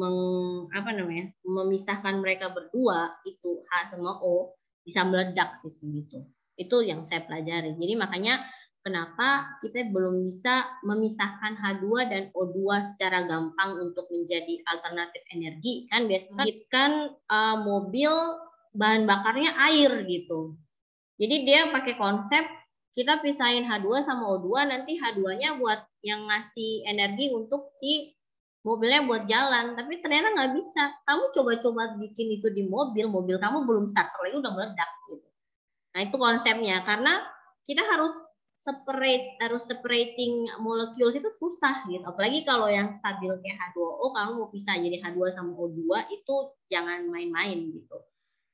memisahkan mereka berdua, itu H sama O bisa meledak sistem itu. Itu yang saya pelajari. Jadi makanya kenapa kita belum bisa memisahkan H2 dan O2 secara gampang untuk menjadi alternatif energi. Kan biasanya kan mobil bahan bakarnya air gitu. Jadi dia pakai konsep kita pisahin H2 sama O2, nanti H2-nya buat yang ngasih energi untuk si mobilnya buat jalan. Tapi ternyata nggak bisa. Kamu coba-coba bikin itu di mobil kamu belum start lagi udah meledak gitu. Nah itu konsepnya, karena kita harus separating molekul itu susah gitu. Apalagi kalau yang stabil kayak H2O, kamu mau pisah jadi H2 sama O2 itu jangan main-main gitu.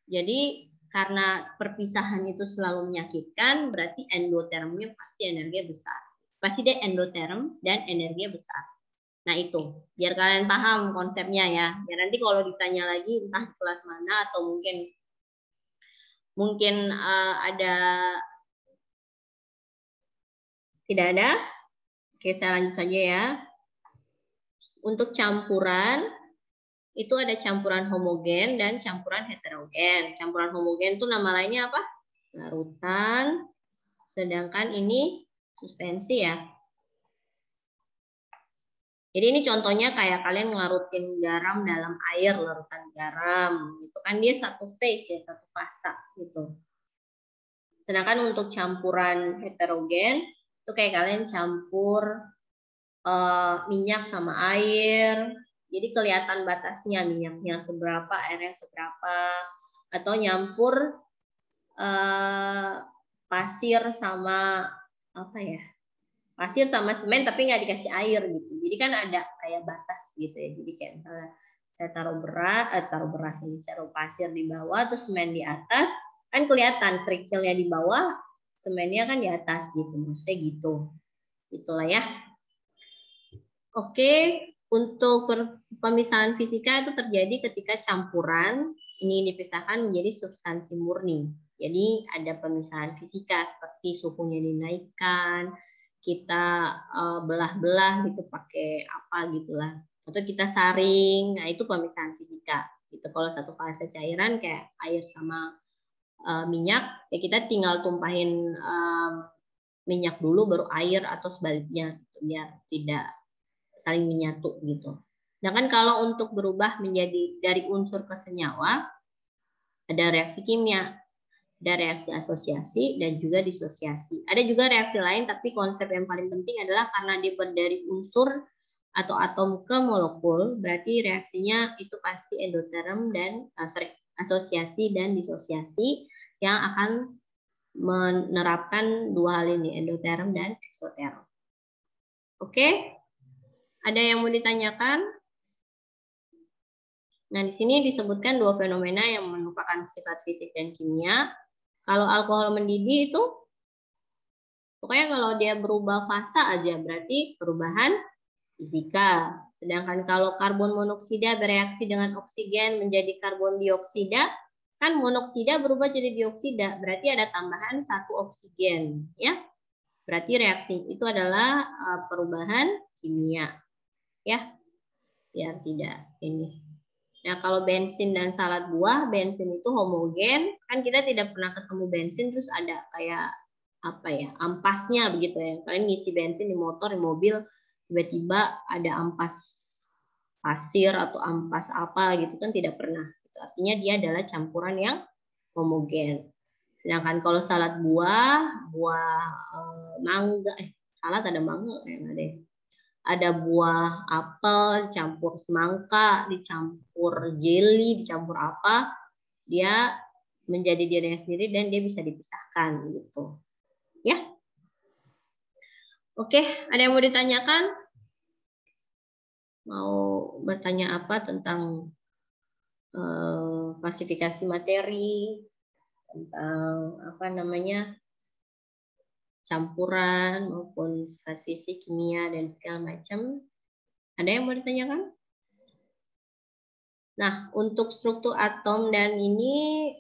Jadi karena perpisahan itu selalu menyakitkan, berarti endotermnya pasti energinya besar. Pasti dia endoterm dan energinya besar. Nah itu, biar kalian paham konsepnya ya. Biar nanti kalau ditanya lagi entah di kelas mana atau mungkin ada, tidak ada. Oke, saya lanjut saja ya. Untuk campuran, itu ada campuran homogen dan campuran heterogen. Campuran homogen itu nama lainnya apa? Larutan. Sedangkan ini suspensi ya. Jadi ini contohnya kayak kalian ngarutin garam dalam air, larutan garam. Gitu kan dia satu phase ya, satu fasa gitu. Sedangkan untuk campuran heterogen itu kayak kalian campur minyak sama air. Jadi kelihatan batasnya, minyaknya seberapa, airnya seberapa, atau nyampur pasir sama pasir sama semen tapi nggak dikasih air gitu. Jadi kan ada kayak batas gitu ya. Jadi kayak misalnya saya taruh pasir di bawah, terus semen di atas, kan kelihatan kerikilnya di bawah, semennya kan di atas gitu, maksudnya gitu. Itulah ya. Oke. Untuk pemisahan fisika itu terjadi ketika campuran ini dipisahkan menjadi substansi murni. Jadi ada pemisahan fisika seperti suhunya dinaikkan, kita belah-belah gitu pakai apa gitulah, atau kita saring. Nah itu pemisahan fisika. Gitu. Kalau satu fase cairan kayak air sama minyak, ya kita tinggal tumpahin minyak dulu baru air atau sebaliknya biar tidak saling menyatu gitu. Sedangkan kalau untuk berubah menjadi dari unsur ke senyawa, ada reaksi kimia, ada reaksi asosiasi dan juga disosiasi. Ada juga reaksi lain, tapi konsep yang paling penting adalah karena dia dari unsur atau atom ke molekul, berarti reaksinya itu pasti endoterm dan asosiasi dan disosiasi yang akan menerapkan dua hal ini, endoterm dan eksoterm. Oke? Ada yang mau ditanyakan? Nah, di sini disebutkan dua fenomena yang merupakan sifat fisik dan kimia. Kalau alkohol mendidih itu, pokoknya kalau dia berubah fasa aja, berarti perubahan fisika. Sedangkan kalau karbon monoksida bereaksi dengan oksigen menjadi karbon dioksida, kan monoksida berubah jadi dioksida, berarti ada tambahan satu oksigen. Ya, berarti reaksi itu adalah perubahan kimia. Ya, biar tidak ini. Nah, kalau bensin dan salad buah, bensin itu homogen, kan kita tidak pernah ketemu bensin terus ada kayak apa ya, ampasnya begitu ya. Kalian ngisi bensin di motor, di mobil, tiba-tiba ada ampas pasir atau ampas apa gitu kan tidak pernah. Artinya dia adalah campuran yang homogen. Sedangkan kalau salad buah, mangga, salad ada mangga yang ada. Ada buah apel, campur semangka, dicampur jelly, dicampur apa, dia menjadi dirinya sendiri dan dia bisa dipisahkan gitu. Ya. Oke, ada yang mau ditanyakan? Mau bertanya apa tentang klasifikasi materi, tentang apa namanya, campuran maupun sifat fisik, kimia dan segala macam. Ada yang mau ditanyakan? Nah, untuk struktur atom dan ini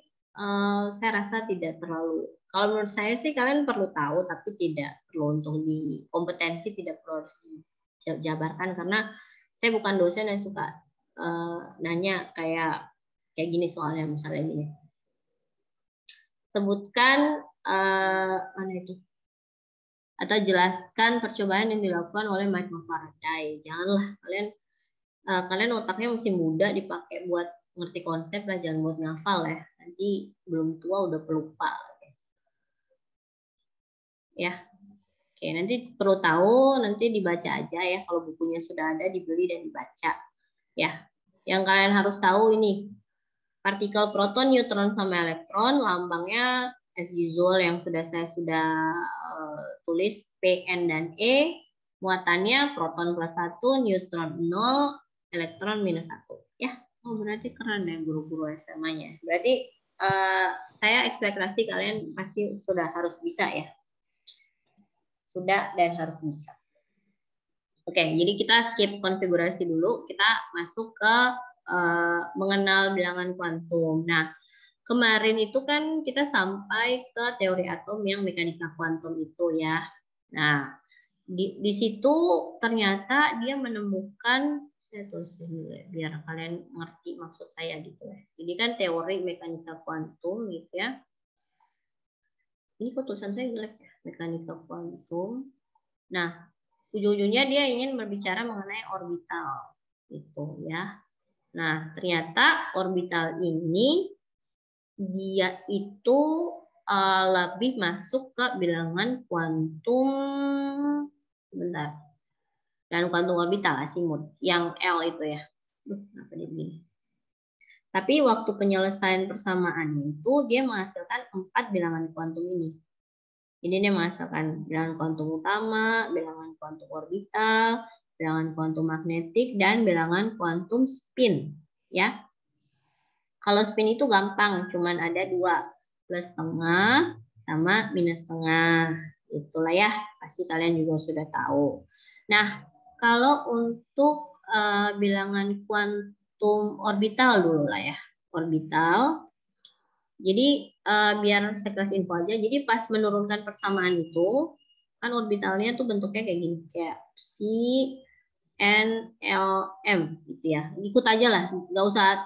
saya rasa tidak terlalu. Kalau menurut saya sih kalian perlu tahu, tapi tidak perlu untuk di kompetensi tidak perlu harus dijabarkan karena saya bukan dosen yang suka nanya kayak gini soalnya misalnya gini. Sebutkan mana itu? Atau jelaskan percobaan yang dilakukan oleh Michael Faraday. Janganlah kalian otaknya masih muda dipakai buat ngerti konsep lah, jangan buat ngafal ya. Nanti belum tua udah pelupa. Ya. Oke, nanti perlu tahu, nanti dibaca aja ya. Kalau bukunya sudah ada, dibeli dan dibaca. Ya. Yang kalian harus tahu ini. Partikel proton, neutron sama elektron, lambangnya as usual yang saya sudah tulis P, N, dan E. Muatannya proton plus 1, neutron 0, elektron minus 1. Ya, oh berarti keren ya guru-guru SMA-nya. Berarti saya ekspektasi kalian pasti sudah harus bisa ya. Sudah dan harus bisa. Oke, jadi kita skip konfigurasi dulu. Kita masuk ke mengenal bilangan kuantum. Nah, kemarin itu kan kita sampai ke teori atom yang mekanika kuantum itu ya. Nah, di situ ternyata dia menemukan, saya tulisin dulu ya, biar kalian ngerti maksud saya gitu ya. Jadi kan teori mekanika kuantum gitu ya. Ini kok tulisan saya jelek ya, mekanika kuantum. Nah, ujung-ujungnya dia ingin berbicara mengenai orbital gitu ya. Nah, ternyata orbital ini dia itu lebih masuk ke bilangan kuantum, bentar, dan kuantum orbital asimut yang L itu ya. Kenapa dia begini? Tapi waktu penyelesaian persamaan itu dia menghasilkan 4 bilangan kuantum ini. Ini dia menghasilkan bilangan kuantum utama, bilangan kuantum orbital, bilangan kuantum magnetik, dan bilangan kuantum spin. Ya, kalau spin itu gampang, cuman ada 2, plus setengah sama minus setengah. Itulah ya, pasti kalian juga sudah tahu. Nah, kalau untuk bilangan kuantum orbital dulu lah ya, orbital. Jadi biar saya kasih info aja. Jadi pas menurunkan persamaan itu, kan orbitalnya tuh bentuknya kayak gini, kayak psi N, L, M gitu ya. Ikut aja lah, nggak usah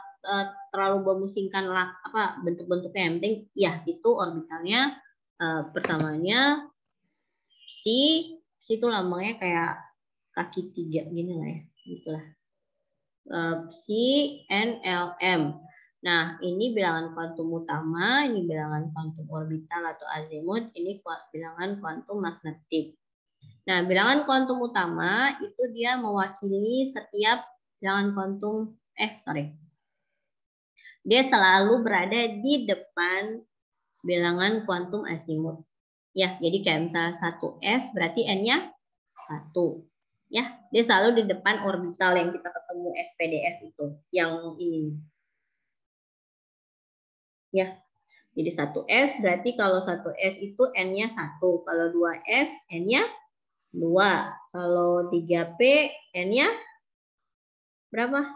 terlalu memusingkan lah apa bentuk-bentuknya. Yang penting ya itu orbitalnya, persamaannya psi itu lambangnya kayak kaki 3 gini lah ya, gitulah. Psi N, L, M. Nah, ini bilangan kuantum utama, ini bilangan kuantum orbital atau azimut, ini bilangan kuantum magnetik. Nah, bilangan kuantum utama itu dia mewakili setiap bilangan kuantum, dia selalu berada di depan bilangan kuantum azimut. Ya, jadi kayak misalnya 1S berarti N-nya 1. Ya, dia selalu di depan orbital yang kita ketemu SPDF itu, yang ini. Ya, jadi 1S berarti kalau 1S itu N-nya 1, kalau 2S N-nya 2, kalau 3P N-nya berapa?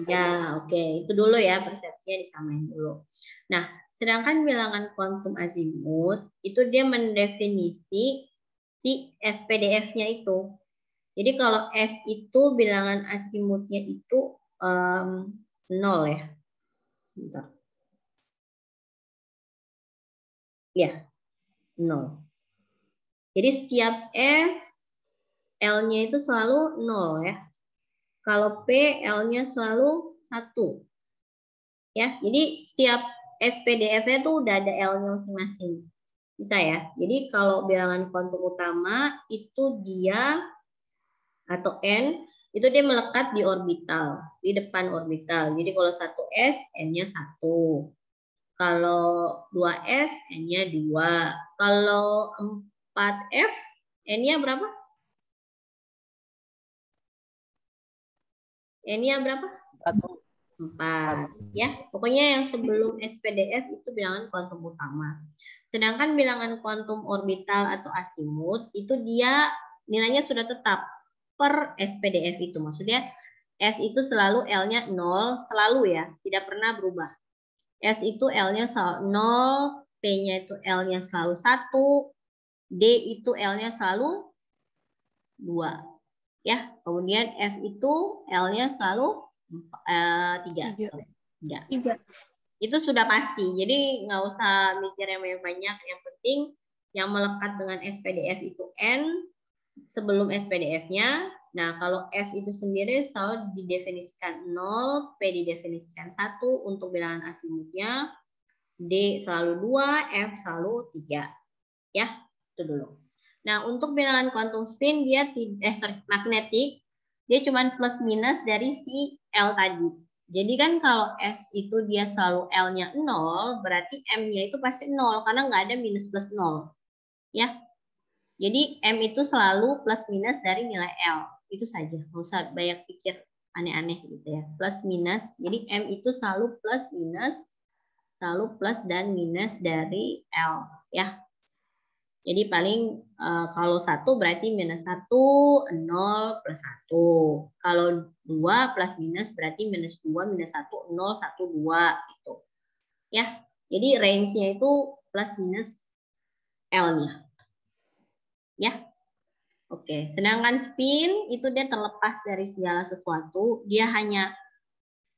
Ya, oke. Itu dulu ya, persepsinya disamain dulu. Nah, sedangkan bilangan kuantum azimut itu dia mendefinisi si SPDF-nya itu. Jadi kalau S itu bilangan azimutnya itu 0 ya. Bentar. Ya, 0. Jadi setiap S, L-nya itu selalu 0 ya. Kalau P, L-nya selalu 1. Ya, jadi setiap SPDF-nya tuh udah ada L-nya masing-masing. Bisa ya. Jadi kalau bilangan kuantum utama itu dia atau N itu dia melekat di orbital, di depan orbital. Jadi kalau 1S, N-nya 1. Kalau 2S, N-nya 2. Kalau 4F, N-nya berapa? N-nya berapa? 4. Ya, pokoknya yang sebelum SPDF itu bilangan kuantum utama. Sedangkan bilangan kuantum orbital atau asimut itu dia nilainya sudah tetap per SPDF itu. Maksudnya S itu selalu L-nya 0, selalu ya, tidak pernah berubah. S itu L-nya selalu 0, P-nya itu L-nya selalu 1, D itu L-nya selalu 2. Ya, kemudian F itu L-nya selalu 3. Itu sudah pasti. Jadi nggak usah mikir yang banyak. Yang penting yang melekat dengan SPDF itu N sebelum SPDF-nya. Nah, kalau S itu sendiri selalu didefinisikan 0, P didefinisikan 1 untuk bilangan asimutnya, D selalu 2, F selalu 3. Ya, itu dulu. Nah, untuk bilangan quantum spin dia magnetik, dia cuma plus minus dari si L tadi. Jadi kan kalau S itu dia selalu L-nya 0, berarti M-nya itu pasti 0 karena nggak ada minus plus 0. Ya. Jadi M itu selalu plus minus dari nilai L. Itu saja, nggak usah banyak pikir aneh-aneh gitu ya. Plus minus, jadi M itu selalu plus minus, selalu plus dan minus dari L. Ya. Jadi paling kalau 1 berarti minus 1, 0, plus 1. Kalau 2 plus minus berarti minus 2, minus 1, 0, 1, 2. Gitu. Ya, jadi range-nya itu plus minus L-nya. Ya, oke. Sedangkan spin itu dia terlepas dari segala sesuatu. Dia hanya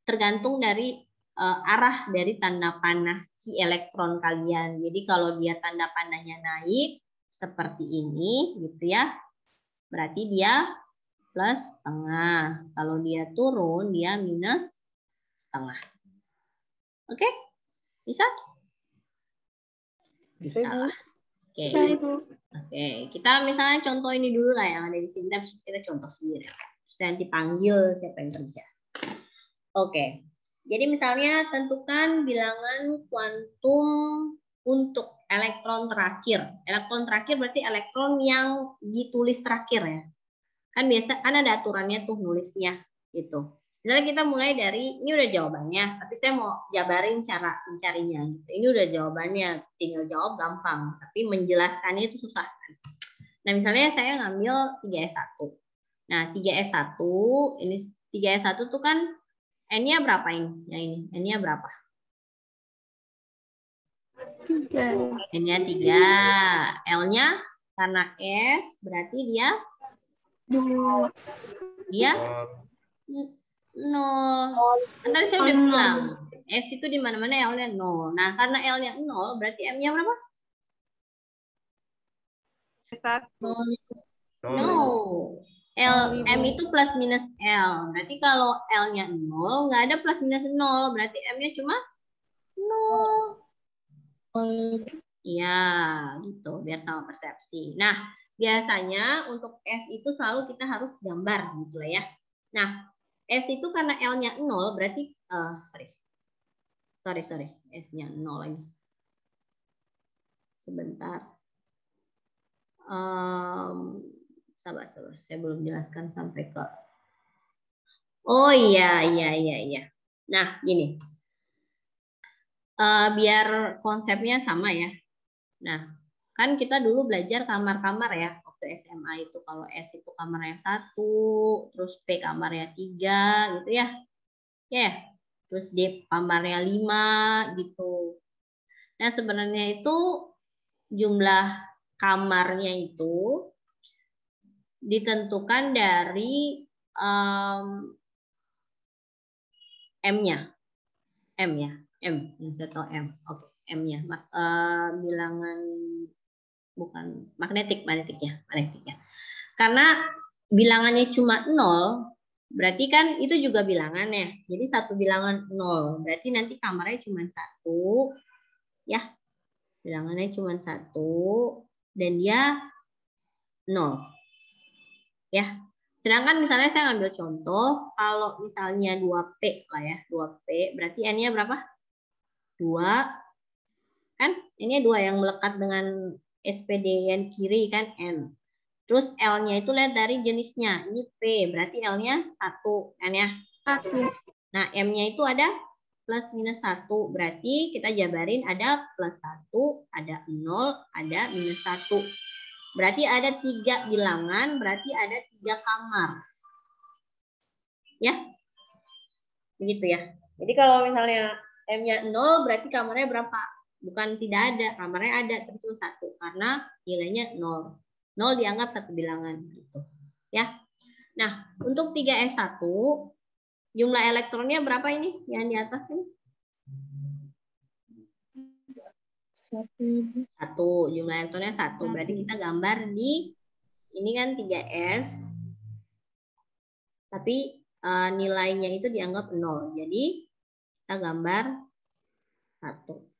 tergantung dari arah dari tanda panah si elektron kalian. Jadi kalau dia tanda panahnya naik seperti ini gitu ya, berarti dia plus setengah. Kalau dia turun dia minus setengah. Oke? Bisa? Bisa lah. Oke. Bisa, Ibu. Oke, kita misalnya contoh ini dulu lah yang ada di sini. Kita contoh sendiri. Terus nanti panggil siapa yang kerja. Oke. Jadi misalnya tentukan bilangan kuantum untuk elektron terakhir. Elektron terakhir berarti elektron yang ditulis terakhir ya. Kan biasa kan ada aturannya tuh nulisnya gitu. Misalnya kita mulai dari ini udah jawabannya, tapi saya mau jabarin cara mencarinya gitu. Ini udah jawabannya, tinggal jawab gampang, tapi menjelaskannya itu susah. Nah, misalnya saya ngambil 3S1. Nah, 3S1 ini 3S1 tuh kan N-nya berapa ini? Yang ini, N-nya berapa? 3. N-nya 3. L-nya karena S berarti dia 2. dia 0. Kan tadi saya udah bilang S itu di mana-mana L-nya 0. Nah, karena L-nya 0 berarti M-nya berapa? 1. No. M itu plus minus L. Berarti kalau L-nya 0, nggak ada plus minus 0. Berarti M-nya cuma 0. Iya, gitu. Biar sama persepsi. Nah, biasanya untuk S itu selalu kita harus gambar gitu lah ya. Nah, S itu karena L-nya 0, berarti, sorry. S-nya 0 lagi. Sebentar. Sabar, saya belum jelaskan sampai ke. Oh iya. Nah, gini. Biar konsepnya sama ya. Nah, kan kita dulu belajar kamar-kamar ya waktu SMA itu. Kalau S itu kamarnya 1, terus P kamarnya 3 gitu ya. Ya. Terus D kamarnya 5 gitu. Nah, sebenarnya itu jumlah kamarnya itu ditentukan dari M-nya. M ya. M. Saya tahu M. Oke. M-nya. Bilangan bukan magnetik ya. Karena bilangannya cuma 0, berarti kan itu juga bilangan ya. Jadi satu bilangan 0. Berarti nanti kamarnya cuma 1. Ya. Bilangannya cuma 1. Dan dia 0. Ya. Sedangkan misalnya saya ambil contoh, kalau misalnya 2P lah ya. 2P, berarti N-nya berapa? 2. Kan? Ini 2 yang melekat dengan SPD yang kiri kan N. Terus L-nya itu lihat dari jenisnya. Ini P, berarti L-nya 1 kan ya? 1. Nah, M-nya itu ada plus minus 1. Berarti kita jabarin ada plus 1, ada 0, ada minus 1. Berarti ada 3 bilangan, berarti ada 3 kamar. Ya? Begitu ya. Jadi kalau misalnya M-nya 0, berarti kamarnya berapa? Bukan tidak ada, kamarnya ada, tapi cuma 1. Karena nilainya 0. 0 dianggap satu bilangan. Gitu. Ya. Nah, untuk 3S1, jumlah elektronnya berapa ini? Yang di atas ini? 1. Jumlah elektronnya 1. Berarti kita gambar di ini kan 3S. Tapi nilainya itu dianggap 0. Jadi kita gambar 1.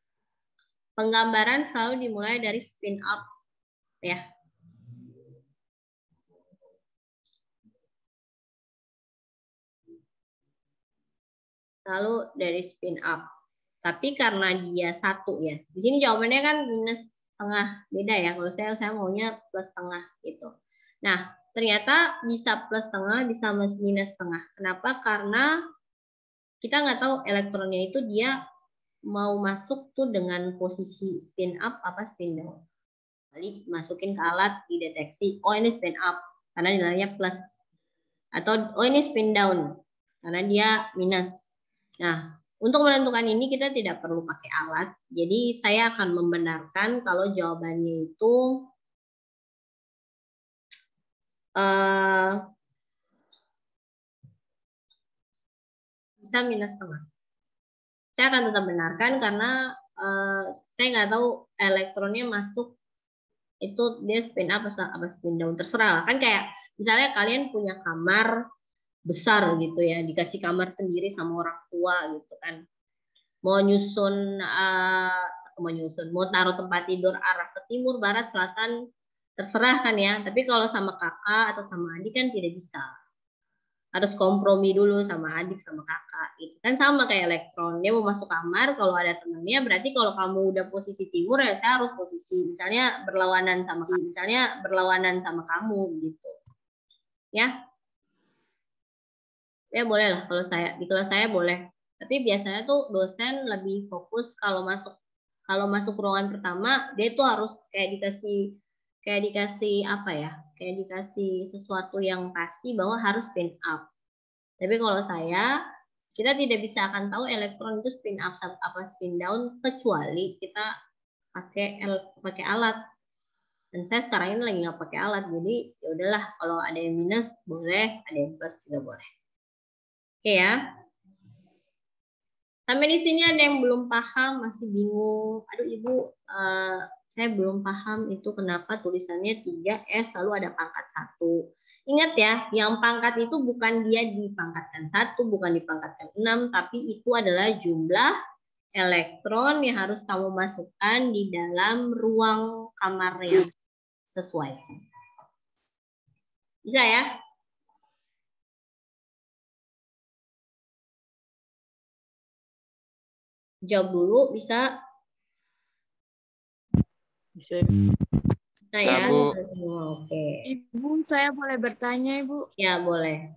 Penggambaran selalu dimulai dari spin up ya. Lalu dari spin up. Tapi karena dia 1 ya. Di sini jawabannya kan minus setengah. Beda ya. Kalau saya maunya plus setengah gitu. Nah, ternyata bisa plus setengah, bisa minus setengah. Kenapa? Karena kita nggak tahu elektronnya itu dia mau masuk tuh dengan posisi spin up apa spin down. Kali masukin ke alat dideteksi. Oh, ini spin up karena nilainya plus. Atau oh ini spin down karena dia minus. Nah, untuk menentukan ini kita tidak perlu pakai alat. Jadi saya akan membenarkan kalau jawabannya itu bisa minus setengah. Saya akan tetap benarkan karena saya nggak tahu elektronnya masuk itu dia spin up apa spin down, terserah. Kan kayak misalnya kalian punya kamar besar gitu ya, dikasih kamar sendiri sama orang tua gitu kan. Mau mau taruh tempat tidur arah ke timur, barat, selatan, terserah kan ya. Tapi kalau sama kakak atau sama adik kan tidak bisa. Harus kompromi dulu sama adik sama kakak. Gitu. Kan sama kayak elektron. Dia mau masuk kamar, kalau ada temannya, berarti kalau kamu udah posisi timur ya saya harus posisi misalnya berlawanan sama kamu gitu. Ya. Ya boleh lah kalau saya di kelas saya boleh. Tapi biasanya tuh dosen lebih fokus kalau masuk ruangan pertama dia tuh harus kayak dikasih apa ya? Kayak dikasih sesuatu yang pasti bahwa harus spin up. Tapi kalau kita tidak bisa akan tahu elektron itu spin up apa spin down kecuali kita pakai alat. Dan saya sekarang ini lagi nggak pakai alat, jadi ya udahlah kalau ada yang minus boleh, ada yang plus juga boleh. Oke ya. Sampai di sini ada yang belum paham, masih bingung. Aduh Ibu, saya belum paham itu kenapa tulisannya 3S lalu ada pangkat 1. Ingat ya, yang pangkat itu bukan dia dipangkatkan 1, bukan dipangkatkan 6, tapi itu adalah jumlah elektron yang harus kamu masukkan di dalam ruang kamar yang sesuai. Bisa ya? Jawab dulu bisa. Bisa Ya, Bu. Oke. Ibu, saya boleh bertanya, Ibu? Ya, boleh.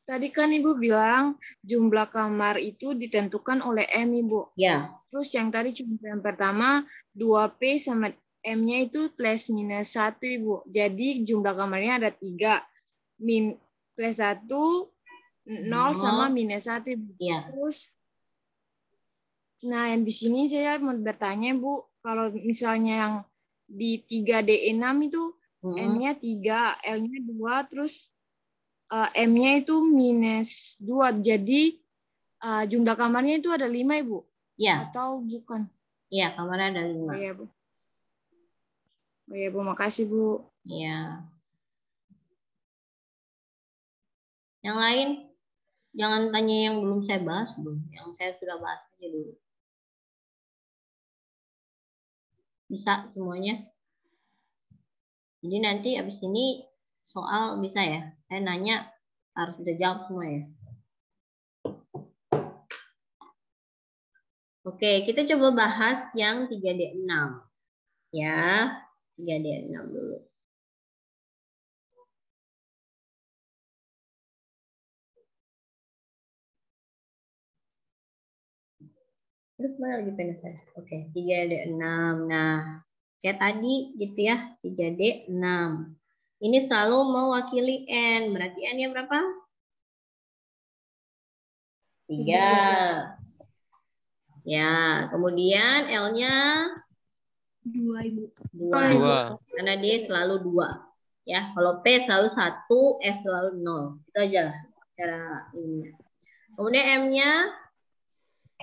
Tadi kan Ibu bilang jumlah kamar itu ditentukan oleh M, Ibu. Ya. Terus yang tadi yang pertama 2P sama M-nya itu plus minus 1, Ibu. Jadi jumlah kamarnya ada 3. Plus 1, 0 sama minus 1, Ibu. Ya. Terus, nah yang di sini saya mau bertanya, Bu, kalau misalnya yang di 3D6 itu N-nya 3, L-nya 2, terus M-nya itu -2. Jadi jumlah kamarnya itu ada 5, Ibu? Ya. Atau bukan? Iya, kamarnya ada 5. Oh iya, Bu. Oh iya, Bu. Makasih, Bu. Iya. Yang lain, jangan tanya yang belum saya bahas dulu. Yang saya sudah bahas aja dulu. Bisa semuanya? Jadi nanti abis ini soal bisa ya. Saya nanya harus udah jawab semua ya. Oke, kita coba bahas yang 3D6. Ya, 3D6 dulu. Terus mana lagi pengen saya? Oke, 3D6. Nah, kayak tadi gitu ya, 3D6. Ini selalu mewakili N. Berarti N-nya berapa? 3. Ya, kemudian L-nya 2, Ibu. 2. Karena dia selalu 2. Ya, kalau P selalu 1, S selalu 0. Itu aja lah cara ini. Kemudian M-nya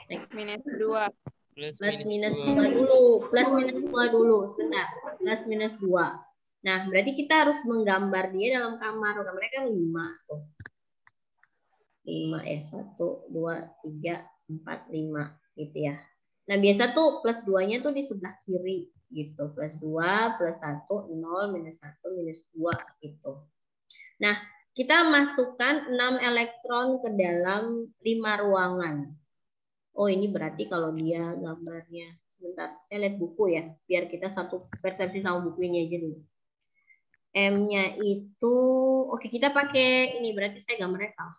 -2. Plus minus 2 dulu. Plus minus 2 dulu. Sebentar. Plus minus 2. Nah, berarti kita harus menggambar dia dalam kamar. Kamarnya kan 5. Tuh. 5 ya. 1, 2, 3, 4, 5. Gitu ya. Nah, biasa tuh plus 2-nya tuh di sebelah kiri. Gitu. Plus 2, plus 1, 0, minus 1, minus 2. Gitu. Nah, kita masukkan 6 elektron ke dalam 5 ruangan. Oh, ini berarti kalau dia gambarnya. Sebentar, saya lihat buku ya. Biar kita satu persepsi sama buku ini aja dulu. M-nya itu, oke kita pakai ini. Berarti saya gambarnya salah.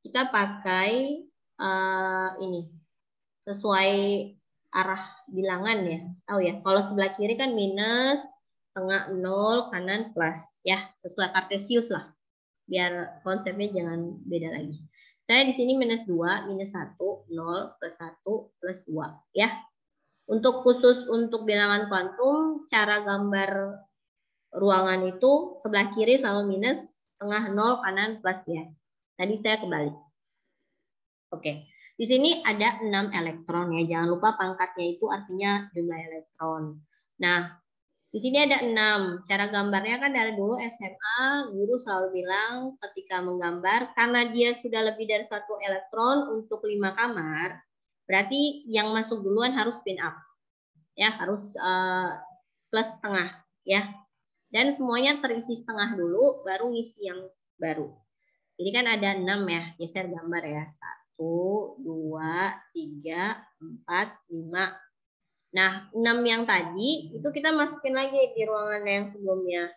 Kita pakai ini. Sesuai arah bilangan ya. Tahu ya, kalau sebelah kiri kan minus, tengah 0, kanan plus. Ya, sesuai Kartesius lah. Biar konsepnya jangan beda lagi. Saya di sini -2, -1, 0, plus 1, plus 2. Ya. Untuk khusus untuk bilangan kuantum, cara gambar ruangan itu sebelah kiri selalu minus, tengah 0, kanan plus ya. Tadi saya kebalik. Oke. Di sini ada 6 elektron ya. Jangan lupa pangkatnya itu artinya jumlah elektron. Nah, di sini ada 6. Cara gambarnya kan dari dulu SMA, guru selalu bilang ketika menggambar, karena dia sudah lebih dari 1 elektron untuk 5 kamar, berarti yang masuk duluan harus spin up. Ya, harus plus setengah. Ya. Dan semuanya terisi setengah dulu, baru ngisi yang baru. Jadi kan ada 6 ya, geser gambar ya. 1, 2, 3, 4, 5. Nah, 6 yang tadi itu kita masukin lagi di ruangan yang sebelumnya.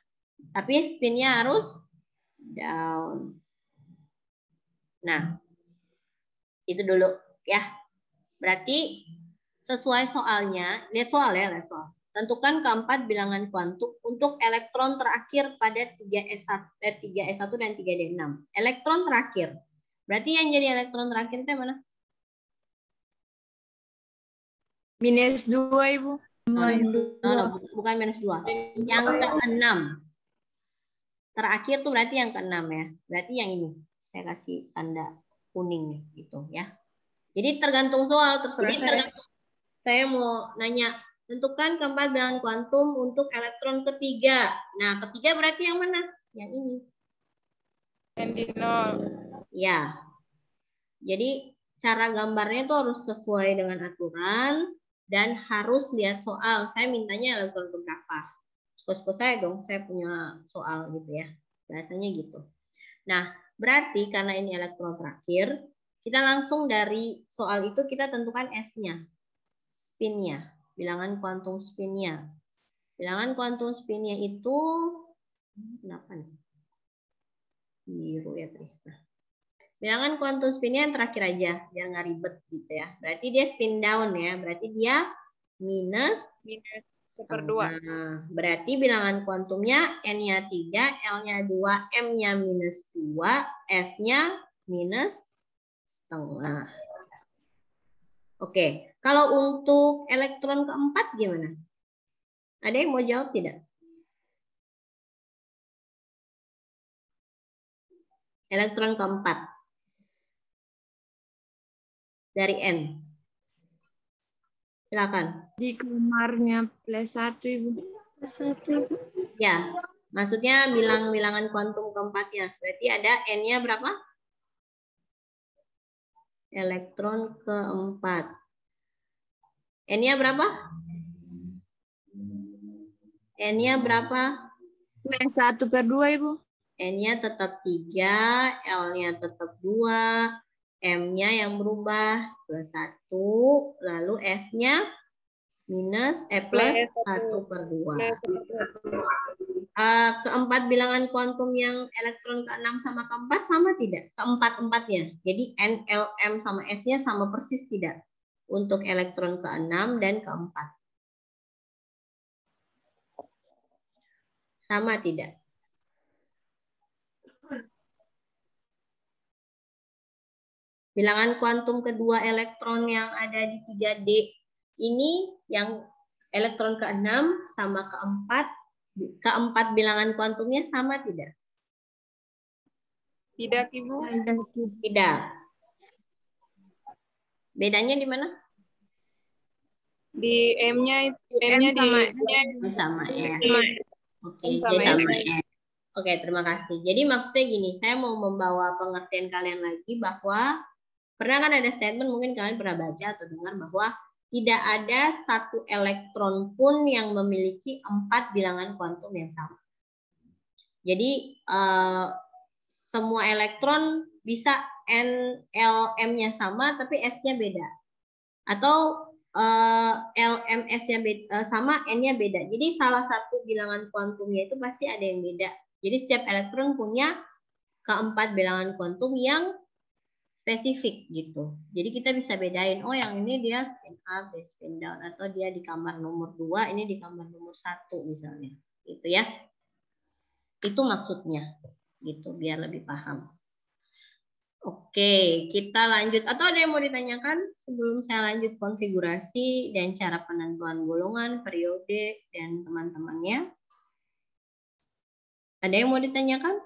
Tapi spinnya harus down. Nah, itu dulu ya. Berarti sesuai soalnya, lihat soal ya, lihat soal. Tentukan keempat bilangan kuantum untuk elektron terakhir pada 3s1 dan 3d6. Elektron terakhir. Berarti yang jadi elektron terakhir itu mana? -2, Ibu. Bukan -2. Yang ke-6. Terakhir tuh berarti yang ke-6 ya. Berarti yang ini. Saya kasih tanda kuning nih gitu ya. Jadi tergantung soal, terserah saya mau nanya, tentukan keempat bilangan kuantum untuk elektron ketiga. Nah, ketiga berarti yang mana? Yang ini. Yang di 0. Ya. Jadi cara gambarnya tuh harus sesuai dengan aturan dan harus lihat soal. Saya mintanya elektron berapa? Suka-suka saya dong, saya punya soal gitu ya. Bahasanya gitu. Nah, berarti karena ini elektron terakhir, kita langsung dari soal itu kita tentukan S-nya. Spinnya, bilangan kuantum spinnya. Bilangan kuantum spinnya itu kenapa nih? Biru ya, Trisna. Bilangan kuantum spinnya yang terakhir aja, biar nggak ribet gitu ya. Berarti dia spin down ya, berarti dia minus 1/2. Berarti bilangan kuantumnya N-nya 3, L-nya 2, M-nya -2, S-nya -1/2. Oke, kalau untuk elektron keempat gimana? Ada yang mau jawab tidak? Elektron keempat dari N. Silakan. Di kamarnya plus 1, Ibu. Plus 1, Ibu. Ya, maksudnya bilangan kuantum keempatnya. Berarti ada N-nya berapa? Elektron keempat. N-nya berapa? N-nya berapa? Plus 1/2, Ibu. N-nya tetap 3, L-nya tetap 2, M-nya yang berubah plus 1, lalu S-nya plus 1/2. Keempat bilangan kuantum yang elektron ke-6 sama ke-4 sama tidak? Keempat-empatnya. Jadi N, L, M sama S-nya sama persis tidak? Untuk elektron ke-6 dan ke-4. Sama tidak? Bilangan kuantum kedua elektron yang ada di 3D ini yang elektron ke-6 sama keempat bilangan kuantumnya sama tidak? Tidak, Ibu. Tidak. Bedanya di mana? Di M-nya sama ya. Oke, jadi Oke, terima kasih. Jadi maksudnya gini, saya mau membawa pengertian kalian lagi bahwa pernah kan ada statement, mungkin kalian pernah baca atau dengar bahwa tidak ada satu elektron pun yang memiliki 4 bilangan kuantum yang sama. Jadi semua elektron bisa N, L, M-nya sama, tapi S-nya beda. Atau L, M, S-nya sama, N-nya beda. Jadi salah satu bilangan kuantumnya itu pasti ada yang beda. Jadi setiap elektron punya keempat bilangan kuantum yang spesifik gitu. Jadi kita bisa bedain, oh yang ini dia spin up, dia spin down, atau dia di kamar nomor 2, ini di kamar nomor 1 misalnya. Gitu ya. Itu maksudnya. Gitu, biar lebih paham. Oke, kita lanjut. Atau ada yang mau ditanyakan sebelum saya lanjut konfigurasi dan cara penentuan golongan, periode, dan teman-temannya? Ada yang mau ditanyakan?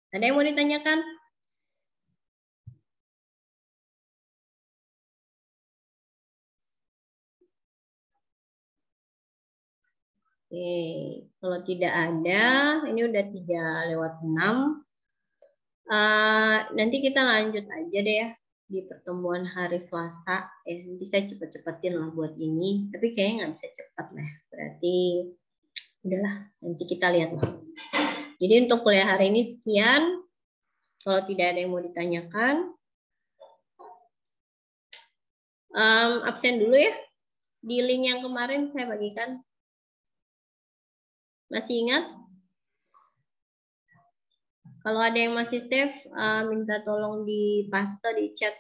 Ada yang mau ditanyakan? Oke, kalau tidak ada, ini udah 3:06. Nanti kita lanjut aja deh ya di pertemuan hari Selasa. Nanti saya cepet-cepetin lah buat ini. Tapi kayaknya nggak bisa cepat lah. Berarti udahlah, nanti kita lihat lah. Jadi untuk kuliah hari ini sekian. Kalau tidak ada yang mau ditanyakan, absen dulu ya. Di link yang kemarin saya bagikan. Masih ingat? Kalau ada yang masih save, minta tolong di paste di chat.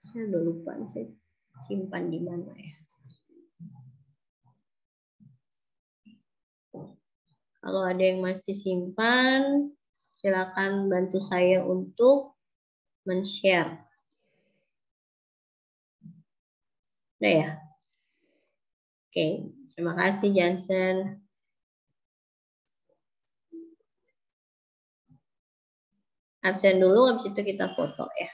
Saya udah lupa, saya simpan di mana ya. Kalau ada yang masih simpan, silakan bantu saya untuk men-share. Udah ya? Oke, terima kasih Jansen. Absen dulu, habis itu kita foto ya.